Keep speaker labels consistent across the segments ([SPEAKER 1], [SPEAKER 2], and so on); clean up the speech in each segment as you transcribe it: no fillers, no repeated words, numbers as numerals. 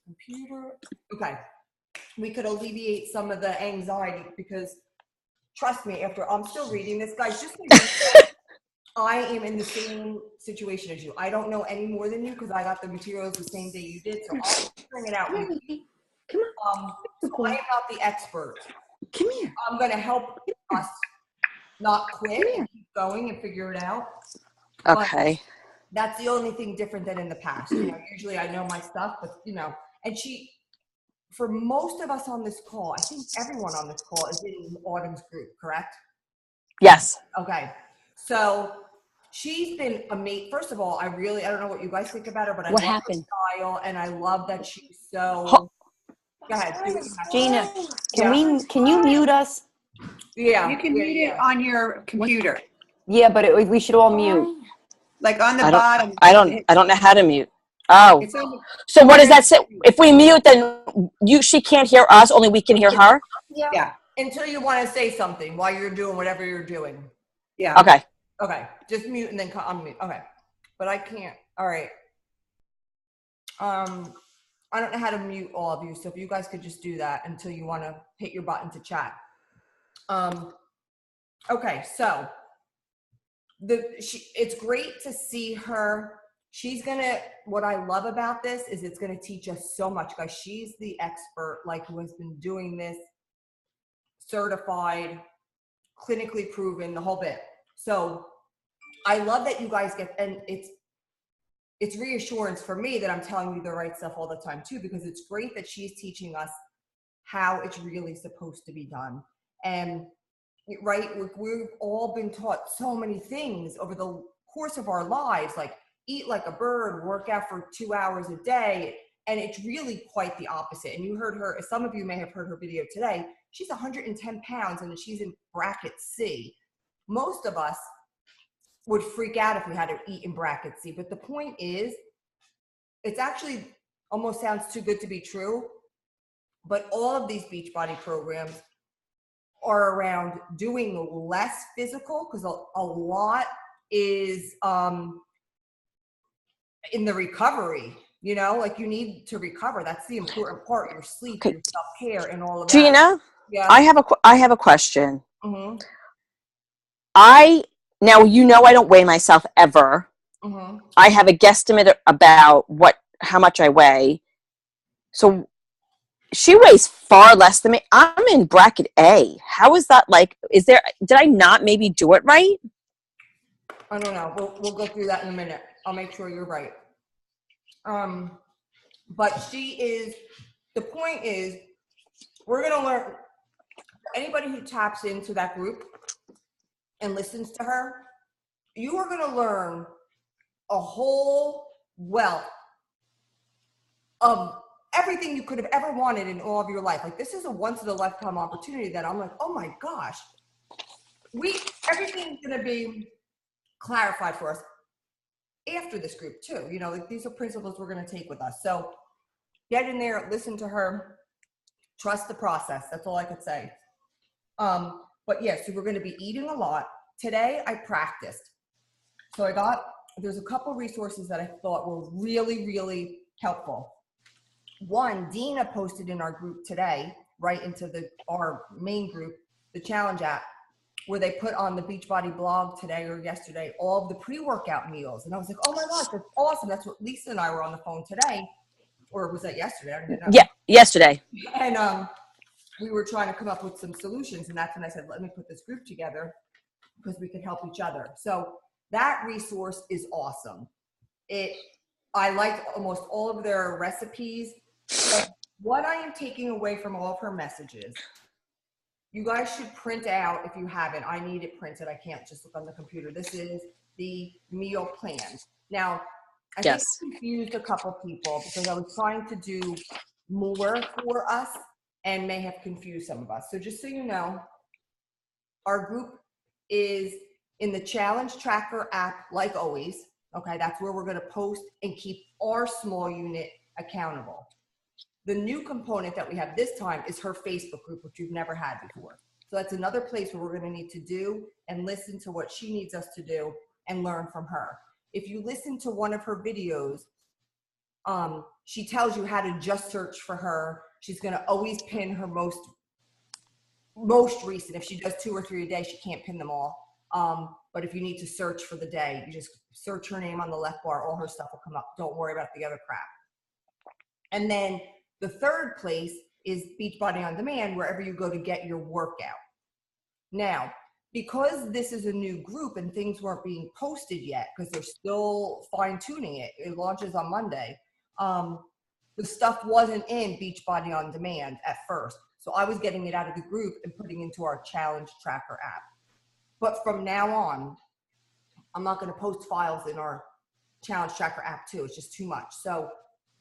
[SPEAKER 1] computer. Okay. We could alleviate some of the anxiety because trust me, after I'm still reading this, guys, just so you know, I am in the same situation as you. I don't know any more than you because I got the materials the same day you did, so I'll bring it out with you.
[SPEAKER 2] Come on.
[SPEAKER 1] So I am not the expert.
[SPEAKER 2] Come here.
[SPEAKER 1] I'm going to help us not quit and keep going and figure it out.
[SPEAKER 3] Okay.
[SPEAKER 1] But that's the only thing different than in the past. You know, usually I know my stuff, but you know, and for most of us on this call, I think everyone on this call is in Autumn's group, correct?
[SPEAKER 3] Yes.
[SPEAKER 1] Okay. So she's been amazing. First of all, I don't know what you guys think about her, but I
[SPEAKER 3] What
[SPEAKER 1] love
[SPEAKER 3] happened?
[SPEAKER 1] her style, and I love that she's so. Go ahead, do what you have to
[SPEAKER 3] Gina,
[SPEAKER 1] Yeah.
[SPEAKER 3] can you mute us?
[SPEAKER 1] Yeah.
[SPEAKER 2] You can mute it on your computer,
[SPEAKER 3] Yeah, but we should all mute.
[SPEAKER 2] like on the
[SPEAKER 3] I don't-
[SPEAKER 2] bottom.
[SPEAKER 3] I don't know how to mute. Oh.
[SPEAKER 2] It's on the,
[SPEAKER 3] So what does that say? If we mute, then she can't hear us, only we can hear her?
[SPEAKER 2] yeah,
[SPEAKER 1] Until you want to say something while you're doing whatever you're doing.
[SPEAKER 2] yeah.
[SPEAKER 3] Okay.
[SPEAKER 1] Okay. Just mute and then unmute. Okay. But I can't. All right. I don't know how to mute all of you, so if you guys could just do that until you want to hit your button to chat. Okay, so it's great to see her. What I love about this is it's gonna teach us so much, guys. She's the expert, like, who has been doing this, certified, clinically proven, the whole bit. So I love that you guys and it's reassurance for me that I'm telling you the right stuff all the time too, because it's great that she's teaching us how it's really supposed to be done. And right, we've all been taught so many things over the course of our lives, like eat like a bird, work out for 2 hours a day. And it's really quite the opposite. And you heard her, some of you may have heard her video today. She's 110 pounds and she's in bracket C. Most of us would freak out if we had to eat in bracket C. But the point is, it's actually almost sounds too good to be true. But all of these Beachbody programs are around doing less physical, because a lot is in the recovery. You know, like, you need to recover. That's the important part. Your sleep, your self-care, and all of that.
[SPEAKER 3] Gina,
[SPEAKER 1] yeah.
[SPEAKER 3] I have a question.
[SPEAKER 1] Mm-hmm.
[SPEAKER 3] Now, you know, I don't weigh myself ever.
[SPEAKER 1] Mm-hmm.
[SPEAKER 3] I have a guesstimate about how much I weigh. So she weighs far less than me. I'm in bracket A. How is that? Like, did I not maybe do it right?
[SPEAKER 1] I don't know. We'll go through that in a minute. I'll make sure you're right. But the point is, we're going to learn, anybody who taps into that group and listens to her, you are going to learn a whole wealth of everything you could have ever wanted in all of your life. Like, this is a once in a lifetime opportunity that I'm like, oh my gosh, everything's going to be clarified for us after this group too. You know, like, these are principles we're going to take with us. So get in there, listen to her, trust the process. That's all I could say. But yeah, so we're going to be eating a lot. Today I practiced. So there's a couple resources that I thought were really, really helpful. One, Dina posted in our group today, right into our main group, the challenge app, where they put on the Beachbody blog today or yesterday, all of the pre-workout meals. And I was like, oh my gosh, that's awesome. That's what Lisa and I were on the phone today. Or was that yesterday? I don't even know.
[SPEAKER 3] Yeah, yesterday.
[SPEAKER 1] And we were trying to come up with some solutions. And that's when I said, let me put this group together because we could help each other. So that resource is awesome. I liked almost all of their recipes. So what I am taking away from all of her messages, you guys should print out if you haven't. I need it printed. I can't just look on the computer. This is the meal plan. Now, I think I confused a couple people because I was trying to do more for us and may have confused some of us. So just so you know, our group is in the Challenge Tracker app, like always. Okay, that's where we're going to post and keep our small unit accountable. The new component that we have this time is her Facebook group, which you've never had before. So that's another place where we're going to need to do and listen to what she needs us to do and learn from her. If you listen to one of her videos, she tells you how to just search for her. She's going to always pin her most recent. If she does 2 or 3 a day, she can't pin them all. But if you need to search for the day, you just search her name on the left bar. All her stuff will come up. Don't worry about the other crap. And then the third place is Beachbody On Demand, wherever you go to get your workout. Now, because this is a new group and things weren't being posted yet, because they're still fine-tuning it, it launches on Monday, the stuff wasn't in Beachbody On Demand at first. So I was getting it out of the group and putting into our challenge tracker app. But from now on, I'm not going to post files in our challenge tracker app too. It's just too much. So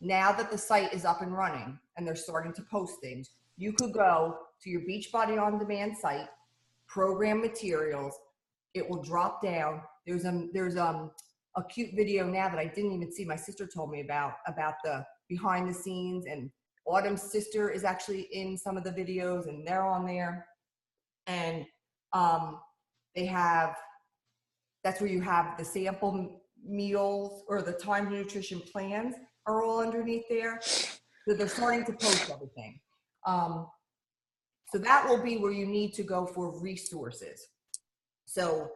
[SPEAKER 1] now that the site is up and running and they're starting to post things, you could go to your Beachbody On Demand site, program materials. It will drop down. There's a cute video now that I didn't even see. My sister told me about the behind the scenes, and Autumn's sister is actually in some of the videos and they're on there. And they have, that's where you have the sample meals or the Timed Nutrition plans are all underneath there. So they're starting to post everything. So that will be where you need to go for resources. So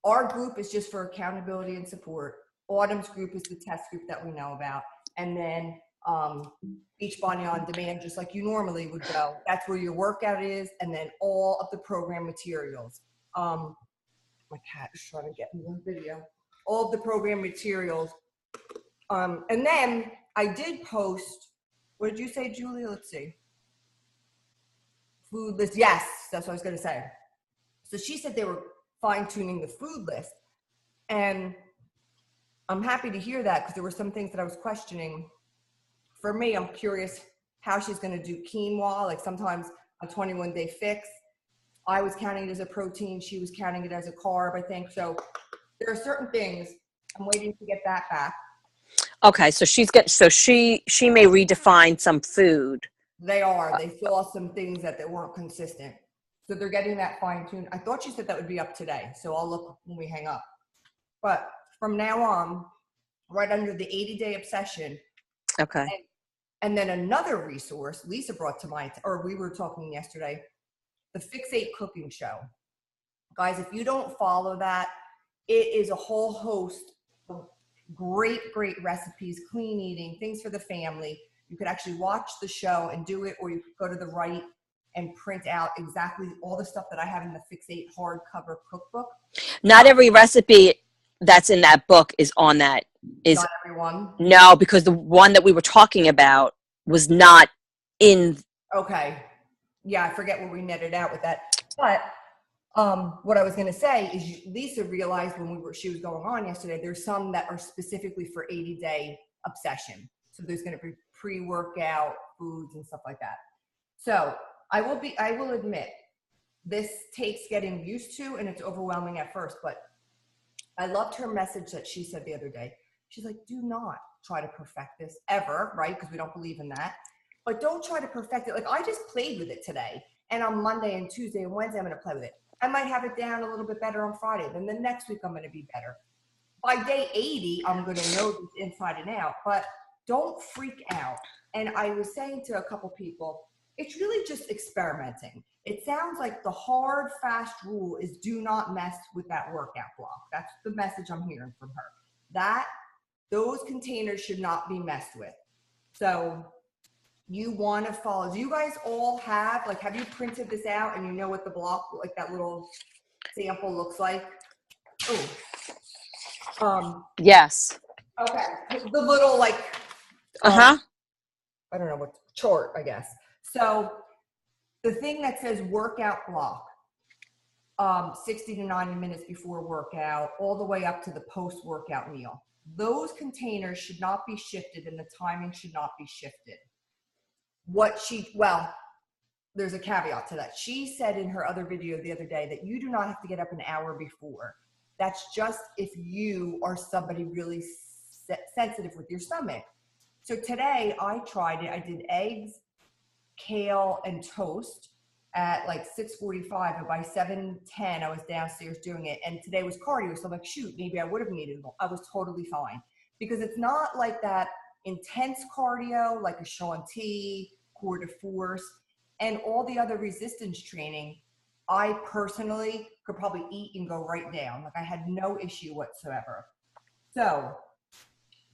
[SPEAKER 1] our group is just for accountability and support. Autumn's group is the test group that we know about. And then Beachbody On Demand, just like you normally would go. That's where your workout is, and then all of the program materials. My cat is trying to get me on video. All of the program materials. And then I did post, what did you say, Julia? Let's see. Food list. Yes, that's what I was going to say. So she said they were fine-tuning the food list. And I'm happy to hear that because there were some things that I was questioning. For me, I'm curious how she's going to do quinoa, like sometimes a 21-day fix. I was counting it as a protein. She was counting it as a carb, I think. So there are certain things. I'm waiting to get that back.
[SPEAKER 3] Okay, so she may redefine some food.
[SPEAKER 1] They are. They saw some things that weren't consistent. So they're getting that fine-tuned. I thought she said that would be up today. So I'll look when we hang up. But from now on, right under the 80-day obsession.
[SPEAKER 3] Okay.
[SPEAKER 1] And then another resource Lisa brought to mind, or we were talking yesterday, the Fix8 cooking show. Guys, if you don't follow that, it is a whole host of great recipes, clean eating, things for the family. You could actually watch the show and do it, or you could go to the right and print out exactly all the stuff that I have in the Fix8 hardcover cookbook.
[SPEAKER 3] Not every recipe that's in that book is on that.
[SPEAKER 1] Not everyone?
[SPEAKER 3] No, because the one that we were talking about was not in.
[SPEAKER 1] Okay. Yeah, I forget what we netted out with that. But what I was going to say is Lisa realized when she was going on yesterday, there's some that are specifically for 80-day obsession. So there's going to be pre-workout foods and stuff like that. So I will admit this takes getting used to, and it's overwhelming at first, but I loved her message that she said the other day. She's like, do not try to perfect this ever, right? Because we don't believe in that. But don't try to perfect it. Like, I just played with it today. And on Monday and Tuesday and Wednesday, I'm going to play with it. I might have it down a little bit better on Friday. Then the next week, I'm going to be better. By day 80, I'm going to know this inside and out. But don't freak out. And I was saying to a couple people, it's really just experimenting. It sounds like the hard, fast rule is do not mess with that workout block. That's the message I'm hearing from her. Those containers should not be messed with. So you want to follow. Do you guys all have you printed this out and you know what the block, like that little sample looks like? Oh.
[SPEAKER 3] Yes.
[SPEAKER 1] Okay. The little I don't know what chart, I guess. So the thing that says workout block, 60 to 90 minutes before workout, all the way up to the post-workout meal. Those containers should not be shifted and the timing should not be shifted. There's a caveat to that. She said in her other video the other day that you do not have to get up an hour before. That's just if you are somebody really sensitive with your stomach. So today I tried it. I did eggs, kale, and toast at 6:45, and by 7:10 I was downstairs doing it. And today was cardio, so I'm like, shoot, maybe I would have needed it. I was totally fine because it's not like that intense cardio like a Shaun T, Core de Force, and all the other resistance training, I personally could probably eat and go right down. Like I had no issue whatsoever. So,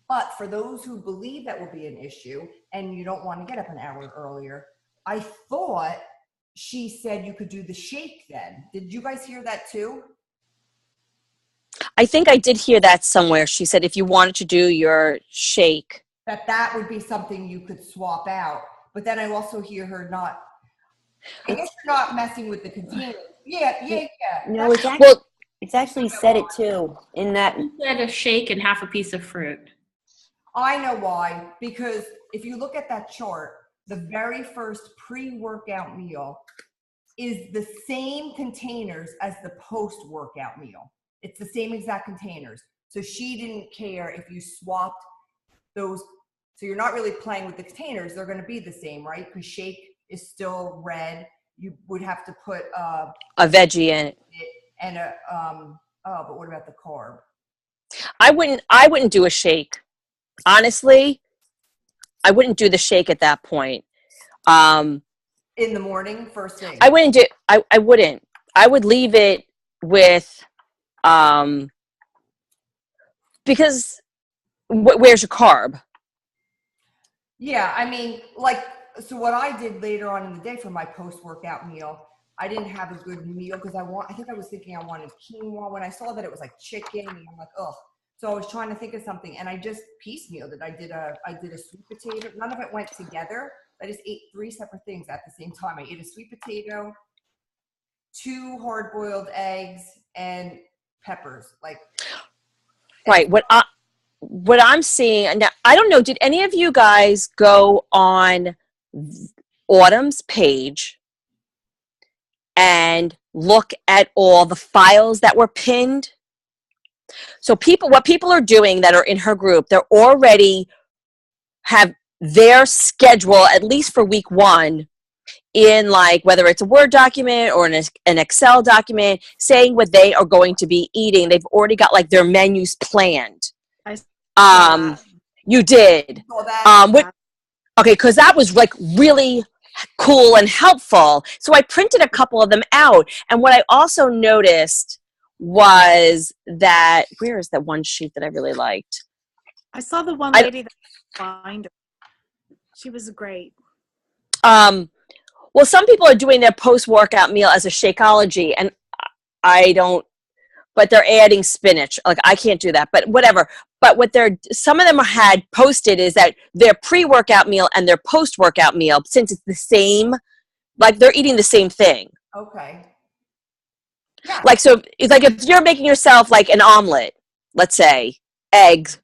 [SPEAKER 1] but for those who believe that will be an issue and you don't want to get up an hour earlier, I thought she said you could do the shake then. Did you guys hear that too?
[SPEAKER 3] I think I did hear that somewhere. She said if you wanted to do your shake.
[SPEAKER 1] That would be something you could swap out. But then I also hear her not, I guess you're not messing with the container. Yeah.
[SPEAKER 4] No, it's actually said it too in that.
[SPEAKER 5] You said a shake and half a piece of fruit.
[SPEAKER 1] I know why. Because if you look at that chart, the very first pre-workout meal is the same containers as the post-workout meal. It's the same exact containers. So she didn't care if you swapped those. So you're not really playing with the containers. They're going to be the same, right? Because shake is still red. You would have to put
[SPEAKER 3] A veggie in it.
[SPEAKER 1] and a but what about the carb?
[SPEAKER 3] I wouldn't do a shake. Honestly, I wouldn't do the shake at that point.
[SPEAKER 1] In the morning, first thing.
[SPEAKER 3] I wouldn't do. I wouldn't. I would leave it with, because where's your carb?
[SPEAKER 1] Yeah, I mean, like, so what I did later on in the day for my post-workout meal, I didn't have a good meal because I think I was thinking I wanted quinoa when I saw that it was like chicken, and I'm like, ugh. So I was trying to think of something, and I just piecemealed it. I did a sweet potato. None of it went together. I just ate 3 separate things at the same time. I ate a sweet potato, 2 hard-boiled eggs, and peppers. Like,
[SPEAKER 3] Right. What I'm seeing now, I don't know. Did any of you guys go on Autumn's page and look at all the files that were pinned? So what people are doing that are in her group, they're already have their schedule, at least for week 1, in like whether it's a Word document or an Excel document, saying what they are going to be eating. They've already got like their menus planned. You did. Okay, because that was like really cool and helpful. So I printed a couple of them out. And what I also noticed was that, where is that one sheet that I really liked?
[SPEAKER 6] I saw the one lady that find her. She was great.
[SPEAKER 3] Well, some people are doing their post-workout meal as a Shakeology, and I don't, but they're adding spinach. Like, I can't do that, but whatever. But what some of them had posted is that their pre-workout meal and their post-workout meal, since it's the same, like they're eating the same thing.
[SPEAKER 1] okay. Yeah.
[SPEAKER 3] Like, so it's like if you're making yourself like an omelet, let's say, eggs,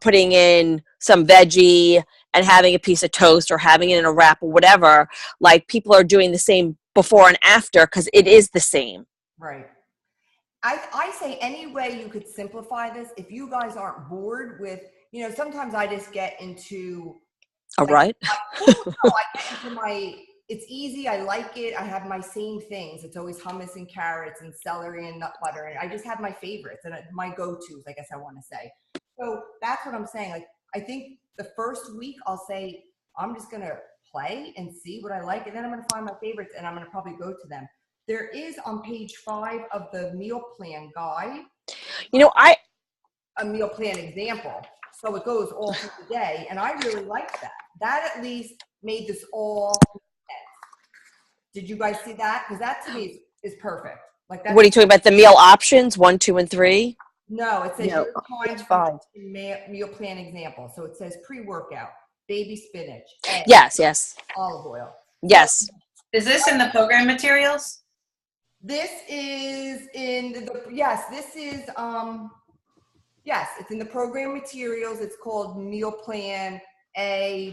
[SPEAKER 3] putting in some veggie and having a piece of toast or having it in a wrap or whatever, like people are doing the same before and after because it is the same.
[SPEAKER 1] Right. I say any way you could simplify this, if you guys aren't bored with, sometimes I just get into.
[SPEAKER 3] All right.
[SPEAKER 1] I get into it's easy. I like it. I have my same things. It's always hummus and carrots and celery and nut butter. And I just have my favorites and my go-tos, I guess I want to say. So that's what I'm saying. Like, I think the first week I'll say, I'm just going to play and see what I like. And then I'm going to find my favorites and I'm going to probably go to them. There is on page 5 of the meal plan guide, a meal plan example. So it goes all through the day. And I really like that. That at least made this all sense. Did you guys see that? Because that to me is perfect. Like that.
[SPEAKER 3] What are you talking about? The meal options 1, 2, and 3?
[SPEAKER 1] No, it says
[SPEAKER 4] No,
[SPEAKER 1] your time meal plan example. So it says pre-workout, baby spinach, eggs,
[SPEAKER 3] Yes.
[SPEAKER 1] olive oil.
[SPEAKER 3] Yes.
[SPEAKER 7] Is this in the program materials?
[SPEAKER 1] This is in it's in the program materials. It's called Meal Plan A,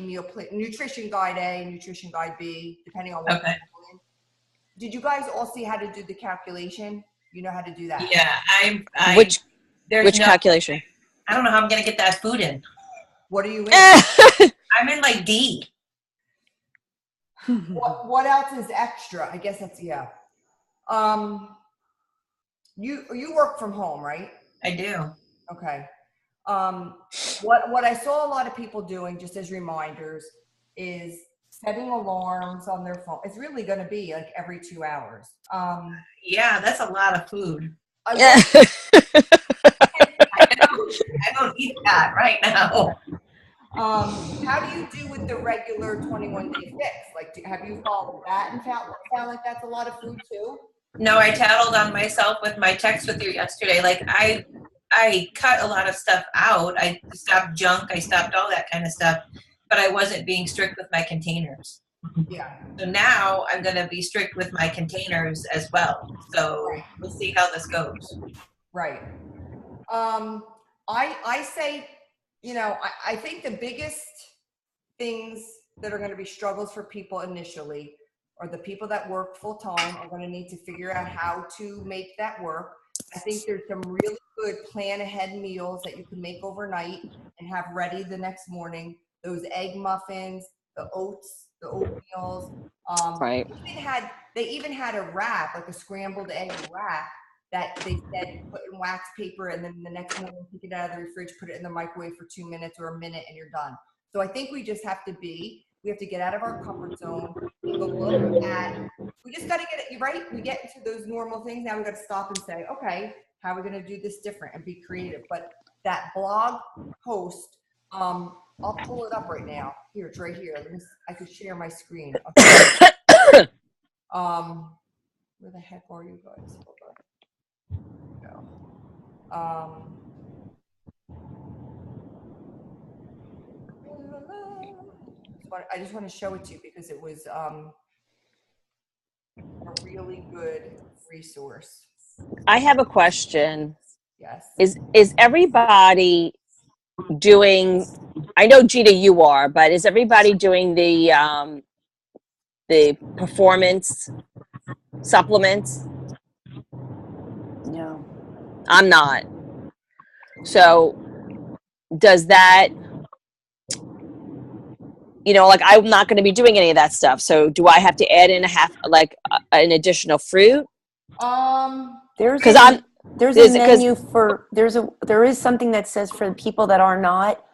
[SPEAKER 1] Nutrition Guide A, Nutrition Guide B, depending on what.
[SPEAKER 7] Okay.
[SPEAKER 1] Did you guys all see how to do the calculation? You know how to do that?
[SPEAKER 7] Yeah,
[SPEAKER 3] Which calculation?
[SPEAKER 7] I don't know how I'm gonna get that food in.
[SPEAKER 1] What are you in?
[SPEAKER 7] I'm in like D.
[SPEAKER 1] What else is extra? I guess that's you work from home, right?
[SPEAKER 7] I do.
[SPEAKER 1] Okay. What I saw a lot of people doing, just as reminders, is setting alarms on their phone. It's really going to be like every 2 hours.
[SPEAKER 7] Yeah, that's a lot of food.
[SPEAKER 1] I
[SPEAKER 7] I don't eat that right now.
[SPEAKER 1] How do you do with the regular 21-day fix? Like, have you followed that and found like that's a lot of food too?
[SPEAKER 7] No, I tattled on myself with my text with you yesterday. Like I cut a lot of stuff out. I stopped junk. I stopped all that kind of stuff, but I wasn't being strict with my containers.
[SPEAKER 1] Yeah.
[SPEAKER 7] So now I'm going to be strict with my containers as well. So we'll see how this goes.
[SPEAKER 1] Right. I say, I think the biggest things that are going to be struggles for people initially are the people that work full time are going to need to figure out how to make that work. I think there's some really good plan ahead meals that you can make overnight and have ready the next morning. Those egg muffins, the oats, the oatmeals.
[SPEAKER 3] Right.
[SPEAKER 1] They even had a wrap, like a scrambled egg wrap, that they said put in wax paper, and then the next morning take it out of the fridge, put it in the microwave for 2 minutes or a minute, and you're done. So I think we just have to get out of our comfort zone and go look at, we just got to get it right. We get into those normal things. Now we got to stop and say, okay, how are we going to do this different and be creative? But that blog post, I'll pull it up right now. Here, it's right here. I could share my screen. Okay. Where the heck are you guys? Hold on. Go. I just want to show it to you because it was a really good resource.
[SPEAKER 3] I have a question.
[SPEAKER 1] Yes.
[SPEAKER 3] Is everybody doing, I know Gita you are, but is everybody doing the performance supplements?
[SPEAKER 4] No.
[SPEAKER 3] I'm not. So does that, like I'm not going to be doing any of that stuff. So do I have to add in an additional fruit?
[SPEAKER 4] There's
[SPEAKER 3] 'Cause
[SPEAKER 4] there's a menu for, there is something that says for the people that are not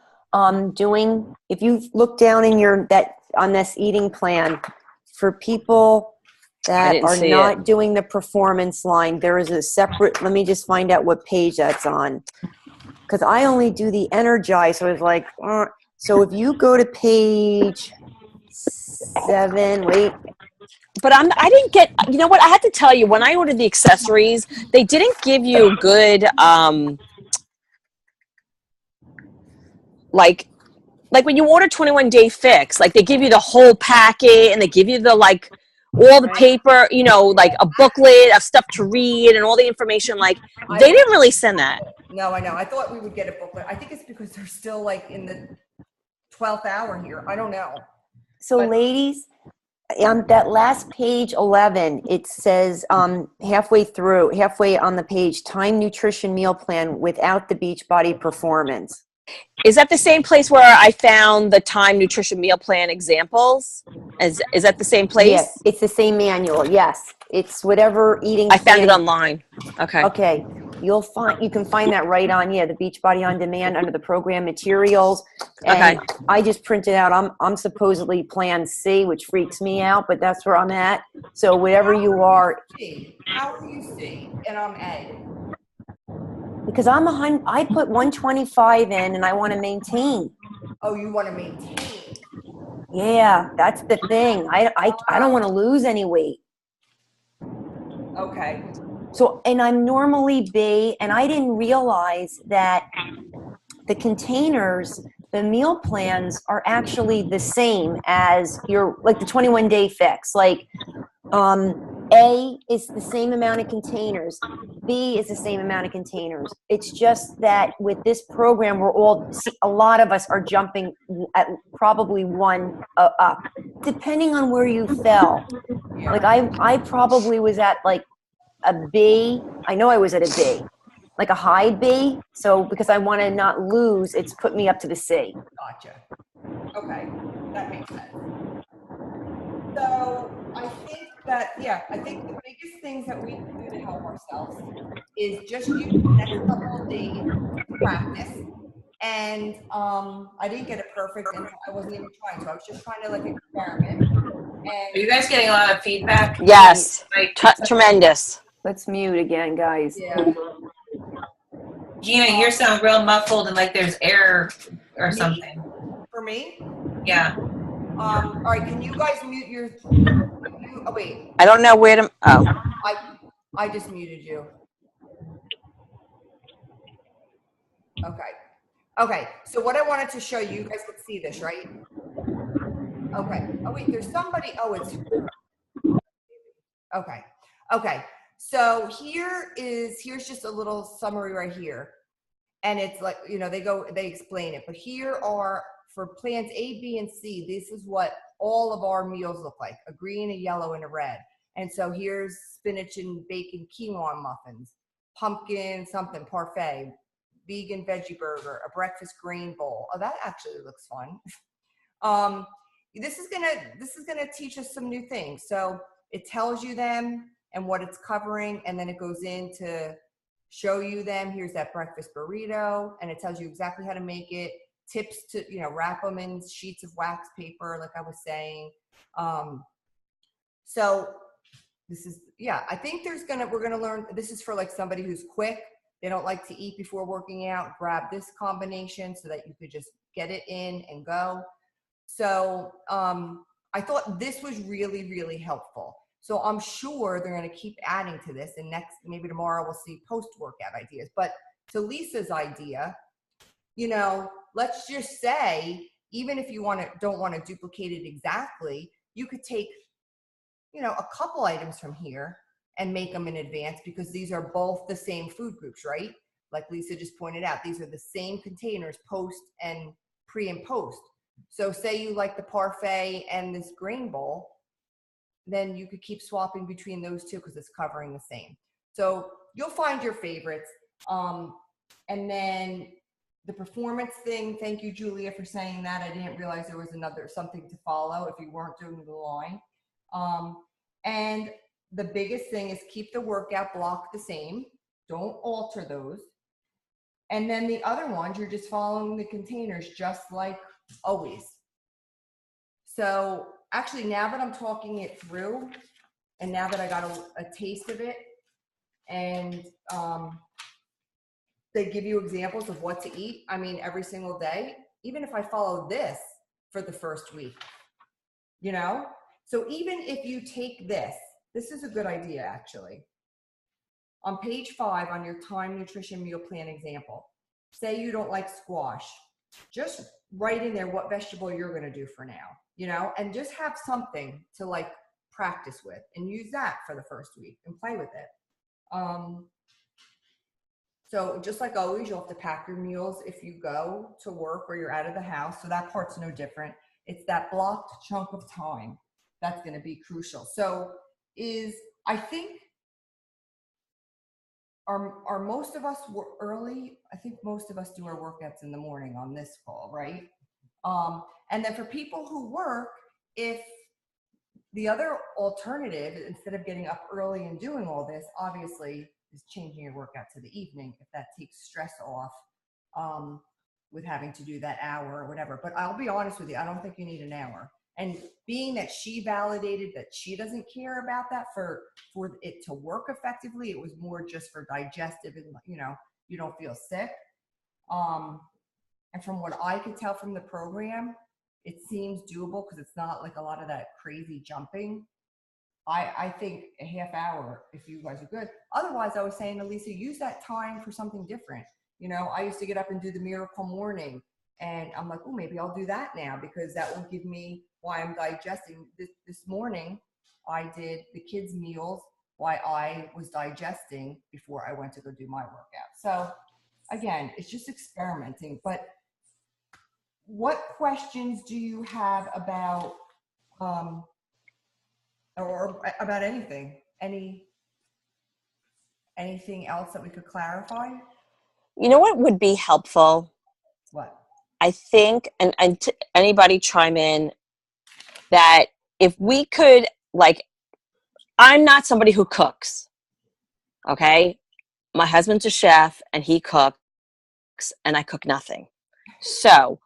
[SPEAKER 4] doing, if you look down in on this eating plan, for people that are not doing the performance line, there is a separate, let me just find out what page that's on. Because I only do the Energize, so it's like, so if you go to page 7, wait.
[SPEAKER 3] But I didn't get, you know what, I had to tell you, when I ordered the accessories, they didn't give you good, like when you order 21-day fix, like they give you the whole packet and they give you the all the paper, like a booklet of stuff to read and all the information. Like they didn't really send that.
[SPEAKER 1] No, I know. I thought we would get a booklet. I think it's because they're still in the 12th hour here. I don't know.
[SPEAKER 4] So ladies, on that last page 11, it says halfway on the page, time nutrition meal plan without the Beachbody performance.
[SPEAKER 3] Is that the same place where I found the time nutrition meal plan examples? Is that the same place?
[SPEAKER 4] Yes, it's the same manual. Yes, it's whatever eating.
[SPEAKER 3] I found it online. Okay.
[SPEAKER 4] Okay, you can find that right on the Beachbody on Demand under the program materials. And
[SPEAKER 3] okay.
[SPEAKER 4] I just printed out. I'm supposedly Plan C, which freaks me out, but that's where I'm at. So whatever you are.
[SPEAKER 1] How are you C and I'm A?
[SPEAKER 4] Because I put 125 in and I want to maintain.
[SPEAKER 1] Oh, you want to maintain?
[SPEAKER 4] Yeah, that's the thing. I don't want to lose any weight.
[SPEAKER 1] Okay.
[SPEAKER 4] So, and I'm normally B, and I didn't realize that the containers, the meal plans are actually the same as the 21-day fix. A is the same amount of containers. B is the same amount of containers. It's just that with this program, a lot of us are jumping at probably one up, depending on where you fell.
[SPEAKER 1] Yeah.
[SPEAKER 4] I probably was at a B. I know I was at a B, a high B. So because I want to not lose, it's put me up to the C.
[SPEAKER 1] Gotcha. Okay, that makes sense. So I think the biggest things that we can do to help ourselves is just use the next couple of days to practice. And I didn't get it perfect, and I wasn't even trying. So I was just trying to like experiment.
[SPEAKER 7] Are you
[SPEAKER 1] And
[SPEAKER 7] guys getting a lot of feedback?
[SPEAKER 3] Yes,
[SPEAKER 7] Like,
[SPEAKER 3] tremendous.
[SPEAKER 4] Let's mute again, guys.
[SPEAKER 1] yeah,
[SPEAKER 7] Gina, you sound real muffled and like there's air or
[SPEAKER 1] Me?
[SPEAKER 7] something.
[SPEAKER 1] for me.
[SPEAKER 7] Yeah.
[SPEAKER 1] All right, can you guys mute your? Oh wait,
[SPEAKER 3] I don't know where to. Oh,
[SPEAKER 1] I just muted you. Okay. Okay. So what I wanted to show you, you guys could see this, right? Okay. Oh wait, there's somebody. Oh, it's okay. Okay. So here's just a little summary right here. And it's like, they explain it. But here are, for plans A, B, and C, this is what all of our meals look like: a green, a yellow, and a red. And so here's spinach and bacon quinoa muffins, pumpkin something parfait, vegan veggie burger, a breakfast grain bowl. Oh, that actually looks fun. This is gonna teach us some new things. So it tells you them and what it's covering, and then it goes in to show you them. Here's that breakfast burrito, and it tells you exactly how to make it. Tips to, wrap them in sheets of wax paper, like I was saying. So this is, I think we're gonna learn. This is for like somebody who's quick. They don't like to eat before working out. Grab this combination so that you could just get it in and go. So I thought this was really, really helpful. So I'm sure they're going to keep adding to this, and maybe tomorrow we'll see post-workout ideas. But to Lisa's idea, let's just say, even if you don't want to duplicate it exactly, you could take, a couple items from here and make them in advance, because these are both the same food groups, right? Like Lisa just pointed out, these are the same containers, post and pre and post. So say you like the parfait and this grain bowl, then you could keep swapping between those two because it's covering the same. So you'll find your favorites. And then the performance thing, thank you, Julia, for saying that. I didn't realize there was something to follow if you weren't doing the line. And the biggest thing is keep the workout block the same. Don't alter those. And then the other ones, you're just following the containers just like always. So actually, now that I'm talking it through, and now that I got a taste of it, and they give you examples of what to eat, every single day, even if I follow this for the first week, So even if you take this is a good idea, actually. On page 5, on your time nutrition meal plan example, say you don't like squash, just write in there what vegetable you're going to do for now, and just have something to like practice with, and use that for the first week and play with it. So just like always, you'll have to pack your meals if you go to work or you're out of the house. So that part's no different. It's that blocked chunk of time that's going to be crucial. So I think, are most of us early? I think most of us do our workouts in the morning on this call, right? And then for people who work, if the other alternative, instead of getting up early and doing all this, obviously, is changing your workout to the evening, if that takes stress off with having to do that hour or whatever. But I'll be honest with you, I don't think you need an hour. And being that she validated that she doesn't care about that for it to work effectively, it was more just for digestive and, you don't feel sick. And from what I could tell from the program, it seems doable because it's not like a lot of that crazy jumping. I think a half hour, if you guys are good. Otherwise, I was saying to Lisa, use that time for something different. I used to get up and do the Miracle Morning, and I'm like, oh, maybe I'll do that now, because that will give me why I'm digesting. This morning, I did the kids' meals while I was digesting before I went to go do my workout. So again, it's just experimenting. But what questions do you have about or about anything? Anything else that we could clarify?
[SPEAKER 3] you know what would be helpful?
[SPEAKER 1] What?
[SPEAKER 3] I think, and anybody chime in, that if we could, like, I'm not somebody who cooks, okay? My husband's a chef, and he cooks, and I cook nothing. So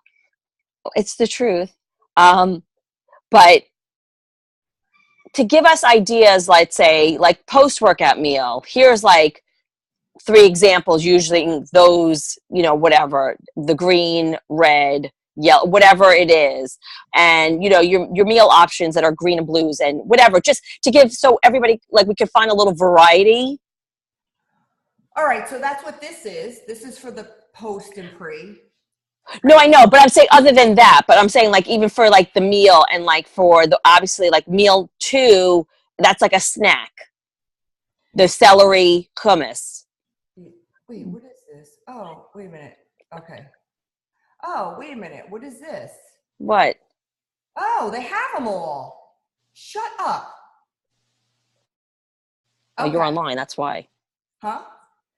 [SPEAKER 3] it's the truth. But to give us ideas, let's say, like post-workout meal, here's like 3 examples, usually those, whatever, the green, red, yellow, whatever it is. And, your meal options that are green and blues and whatever, just to give, so everybody, like we could find a little variety.
[SPEAKER 1] All right, so that's what this is. This is for the post and pre.
[SPEAKER 3] No, I know, but I'm saying other than that, but I'm saying like even for like the meal and like for the, obviously like meal 2, that's like a snack. The celery hummus.
[SPEAKER 1] Wait, what is this? Oh, wait a minute. Okay. Oh, wait a minute. What is this?
[SPEAKER 3] What?
[SPEAKER 1] Oh, they have them all. Shut up.
[SPEAKER 3] Oh, you're online, that's why.
[SPEAKER 1] Huh?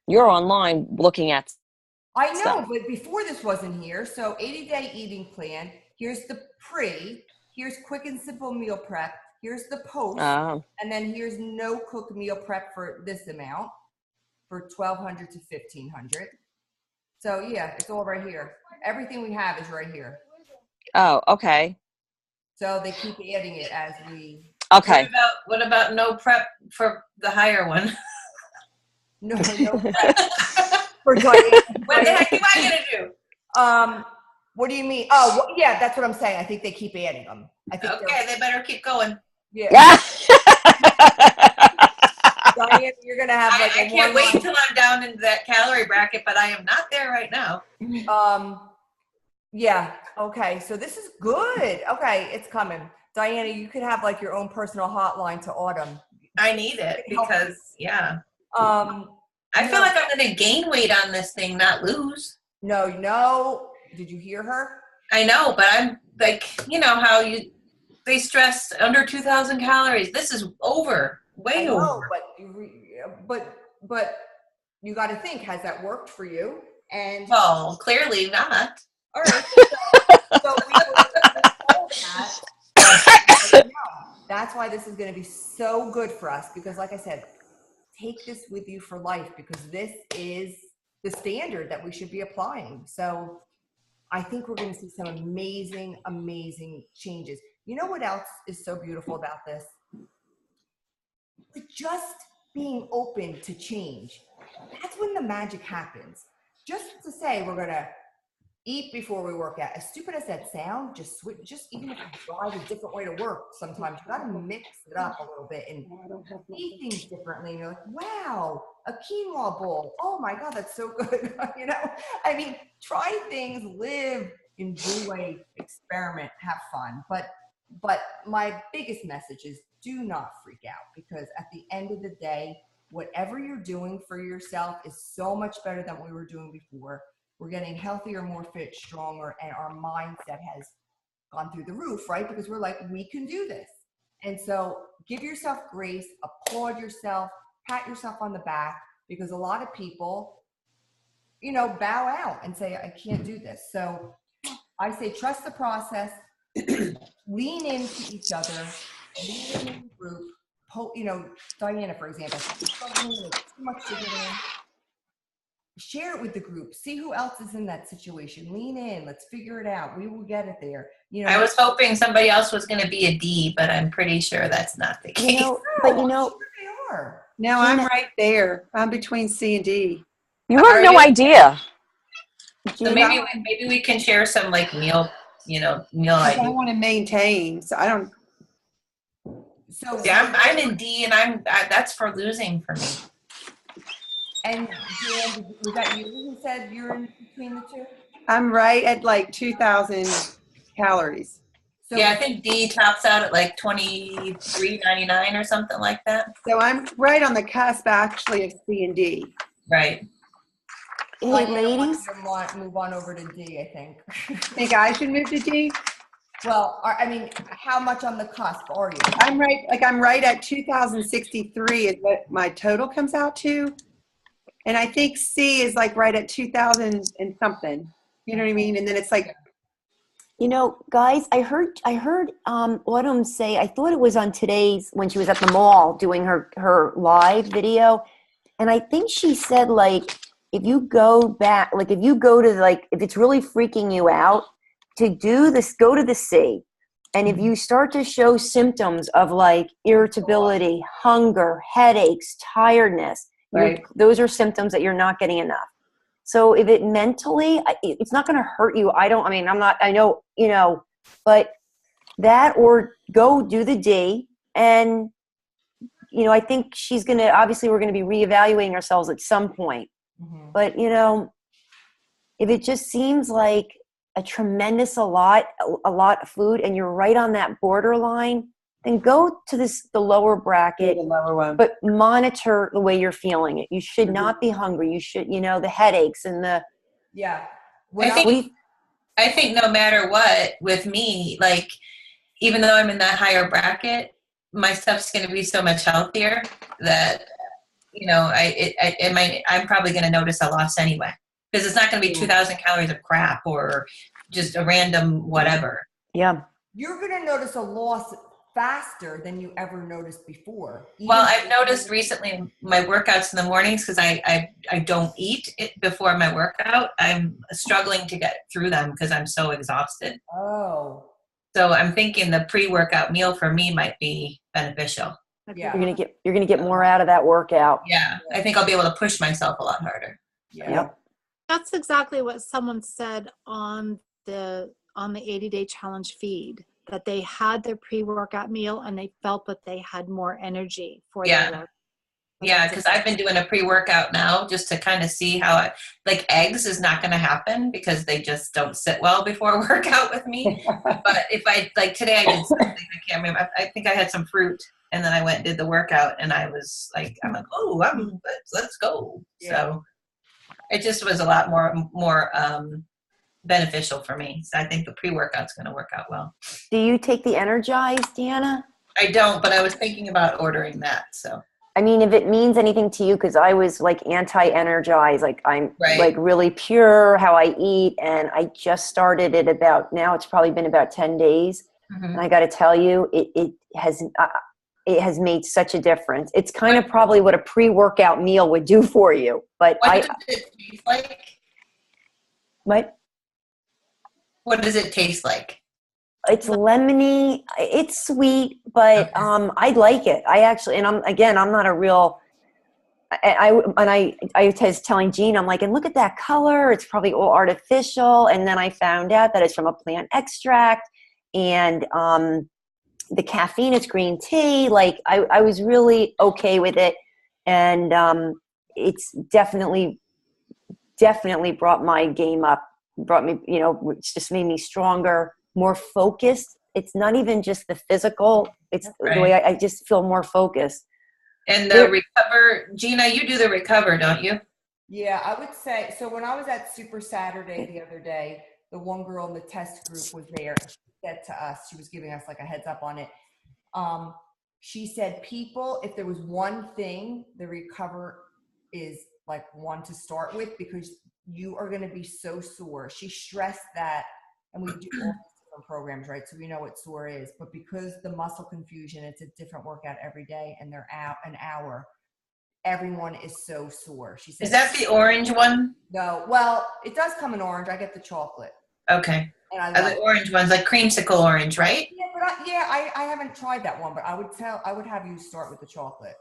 [SPEAKER 3] You're online looking at
[SPEAKER 1] I know,
[SPEAKER 3] stuff.
[SPEAKER 1] but before this wasn't here. So 80-day eating plan. Here's the pre. Here's quick and simple meal prep. Here's the post. And then here's no cook meal prep for this amount for $1,200 to $1,500. So yeah, it's all right here. Everything we have is right here.
[SPEAKER 3] Oh, okay.
[SPEAKER 1] So they keep adding it as we.
[SPEAKER 3] Okay.
[SPEAKER 7] What about no prep for the higher one?
[SPEAKER 1] No prep. For Diane.
[SPEAKER 7] What the heck am I gonna do?
[SPEAKER 1] What do you mean? Oh, well, yeah, that's what I'm saying. I think they keep adding them. I think.
[SPEAKER 7] Okay, they better keep going.
[SPEAKER 1] Yeah. Diane, you're gonna have like
[SPEAKER 7] I can't wait until I'm down into that calorie bracket, but I am not there right now.
[SPEAKER 1] Yeah. Okay. So this is good. Okay, it's coming. Diana, you could have like your own personal hotline to Autumn.
[SPEAKER 7] I need it because yeah. I feel
[SPEAKER 1] No.
[SPEAKER 7] like I'm gonna gain weight on this thing, not lose.
[SPEAKER 1] No. Did you hear her?
[SPEAKER 7] I know, but I'm like, how they stress under 2,000 calories. This is way over.
[SPEAKER 1] But you got to think, has that worked for you? And
[SPEAKER 7] Well, clearly not.
[SPEAKER 1] all right, so we will that. That's why this is going to be so good for us because, like I said, take this with you for life because this is the standard that we should be applying. So I think we're going to see some amazing, amazing changes. You know what else is so beautiful about this? Just being open to change. That's when the magic happens. Just to say we're going to eat before we work out. As stupid as that sound, just even if you drive a different way to work, sometimes you got to mix it up a little bit and eat things differently. And you're like, wow, a quinoa bowl. Oh my God, that's so good. I mean, try things, live, enjoy, experiment, have fun. But my biggest message is do not freak out because at the end of the day, whatever you're doing for yourself is so much better than what we were doing before. We're getting healthier, more fit, stronger, and our mindset has gone through the roof, right? Because we're like, we can do this. And so give yourself grace, applaud yourself, pat yourself on the back, because a lot of people, bow out and say, I can't do this. So I say, trust the process, lean into each other, lean in the group. Diana, for example, too much to get in. Share it with the group. See who else is in that situation. Lean in. Let's figure it out. We will get it there.
[SPEAKER 7] I was hoping somebody else was going to be a D, but I'm pretty sure that's not the case.
[SPEAKER 1] Sure they are.
[SPEAKER 2] No, I'm right there. I'm between C and D.
[SPEAKER 3] You have no idea.
[SPEAKER 7] So maybe we can share some like meal
[SPEAKER 2] I
[SPEAKER 7] ideas.
[SPEAKER 2] want to maintain, so I don't.
[SPEAKER 1] So
[SPEAKER 7] Yeah, I'm in D, and that's for losing for me.
[SPEAKER 1] And Jan, was that you who said you're in between the two?
[SPEAKER 2] I'm right at like 2,000 calories.
[SPEAKER 1] So
[SPEAKER 7] Yeah, I think D tops out at like $23.99 or something like that.
[SPEAKER 2] So I'm right on the cusp actually of C and D.
[SPEAKER 7] Right.
[SPEAKER 4] Hey,
[SPEAKER 1] ladies,
[SPEAKER 4] ladies.
[SPEAKER 1] move on over to D, I think.
[SPEAKER 2] Think I should move to D?
[SPEAKER 1] Well, how much on the cusp are you?
[SPEAKER 2] I'm right at 2,063 is what my total comes out to. And I think C is like right at 2,000 and something. You know what I mean? And then it's like,
[SPEAKER 4] Guys, I heard Autumn say, I thought it was on today's when she was at the mall doing her live video, and I think she said like if you go back, like if you go to like, if it's really freaking you out to do this, go to the C. And if you start to show symptoms of like irritability, hunger, headaches, tiredness,
[SPEAKER 2] Right.
[SPEAKER 4] those are symptoms that you're not getting enough. So if it mentally, it's not going to hurt you. I know, but that, or go do the D. And, I think she's going to, obviously we're going to be reevaluating ourselves at some point.
[SPEAKER 1] Mhm.
[SPEAKER 4] But, if it just seems like a tremendous, a lot of food, and you're right on that borderline, then go to the lower bracket,
[SPEAKER 2] The lower one.
[SPEAKER 4] but monitor the way you're feeling it. You should not be hungry. You should, the headaches and the,
[SPEAKER 1] Yeah.
[SPEAKER 7] I think-
[SPEAKER 4] what do you-
[SPEAKER 7] I think no matter what, with me, like, even though I'm in that higher bracket, my stuff's going to be so much healthier that, I'm probably going to notice a loss anyway. Because it's not going to be 2,000 calories of crap or just a random whatever.
[SPEAKER 4] yeah.
[SPEAKER 1] You're going to notice a loss faster than you ever noticed before.
[SPEAKER 7] Well, I've noticed recently my workouts in the mornings, because I don't eat it before my workout. I'm struggling to get through them because I'm so exhausted.
[SPEAKER 1] Oh,
[SPEAKER 7] So I'm thinking the pre-workout meal for me might be beneficial.
[SPEAKER 1] yeah.
[SPEAKER 4] You're gonna get more out of that workout.
[SPEAKER 7] Yeah, I think I'll be able to push myself a lot harder.
[SPEAKER 1] Yeah.
[SPEAKER 4] Yep.
[SPEAKER 6] That's exactly what someone said on the 80-day challenge feed, that they had their pre-workout meal and they felt that they had more energy for
[SPEAKER 7] Yeah.
[SPEAKER 6] their work.
[SPEAKER 7] Yeah, because I've been doing a pre-workout now just to kind of see how like eggs is not going to happen because they just don't sit well before a workout with me. But if I, like today I did something, I can't remember. I think I had some fruit and then I went and did the workout and I was like, let's go.
[SPEAKER 1] Yeah.
[SPEAKER 7] So it just was a lot more beneficial for me. So I think the pre-workout's going to work out well.
[SPEAKER 4] Do you take the Energize, Deanna?
[SPEAKER 7] I don't, but I was thinking about ordering that. So
[SPEAKER 4] I mean, if it means anything to you, because I was like anti-Energize, like I'm
[SPEAKER 7] Right.
[SPEAKER 4] like really pure how I eat, and I just started it now it's probably been about 10 days. And I got to tell you, it has made such a difference. It's kind of probably what a pre-workout meal would do for you. But
[SPEAKER 7] what does it taste like? What does it taste like?
[SPEAKER 4] It's lemony. It's sweet, but I like it. I actually, and I'm not a real. I was telling Jean, I'm like, and look at that color. It's probably all artificial. And then I found out that it's from a plant extract, and the caffeine is green tea. Like I was really okay with it, and it's definitely brought my game up. Brought me, it's just made me stronger, more focused. It's not even just the physical. It's the way I just feel more focused.
[SPEAKER 7] And the Recover, Gina, you do the Recover, don't you?
[SPEAKER 1] Yeah, I would say, so when I was at Super Saturday the other day, the one girl in the test group was there. She said to us, she was giving us like a heads up on it. She said, people, if there was one thing, the Recover is like one to start with, because you are going to be so sore. She stressed that, and we do all these different programs, right? So we know what sore is, but because the muscle confusion, it's a different workout every day, and they're out an hour. Everyone is so sore. She said,
[SPEAKER 7] Is that the orange one?
[SPEAKER 1] no, well, it does come in orange. I get the chocolate.
[SPEAKER 7] Okay.
[SPEAKER 1] And I
[SPEAKER 7] Are
[SPEAKER 1] love
[SPEAKER 7] the orange ones like creamsicle orange, right?
[SPEAKER 1] Yeah, but I haven't tried that one, but I would have you start with the chocolate.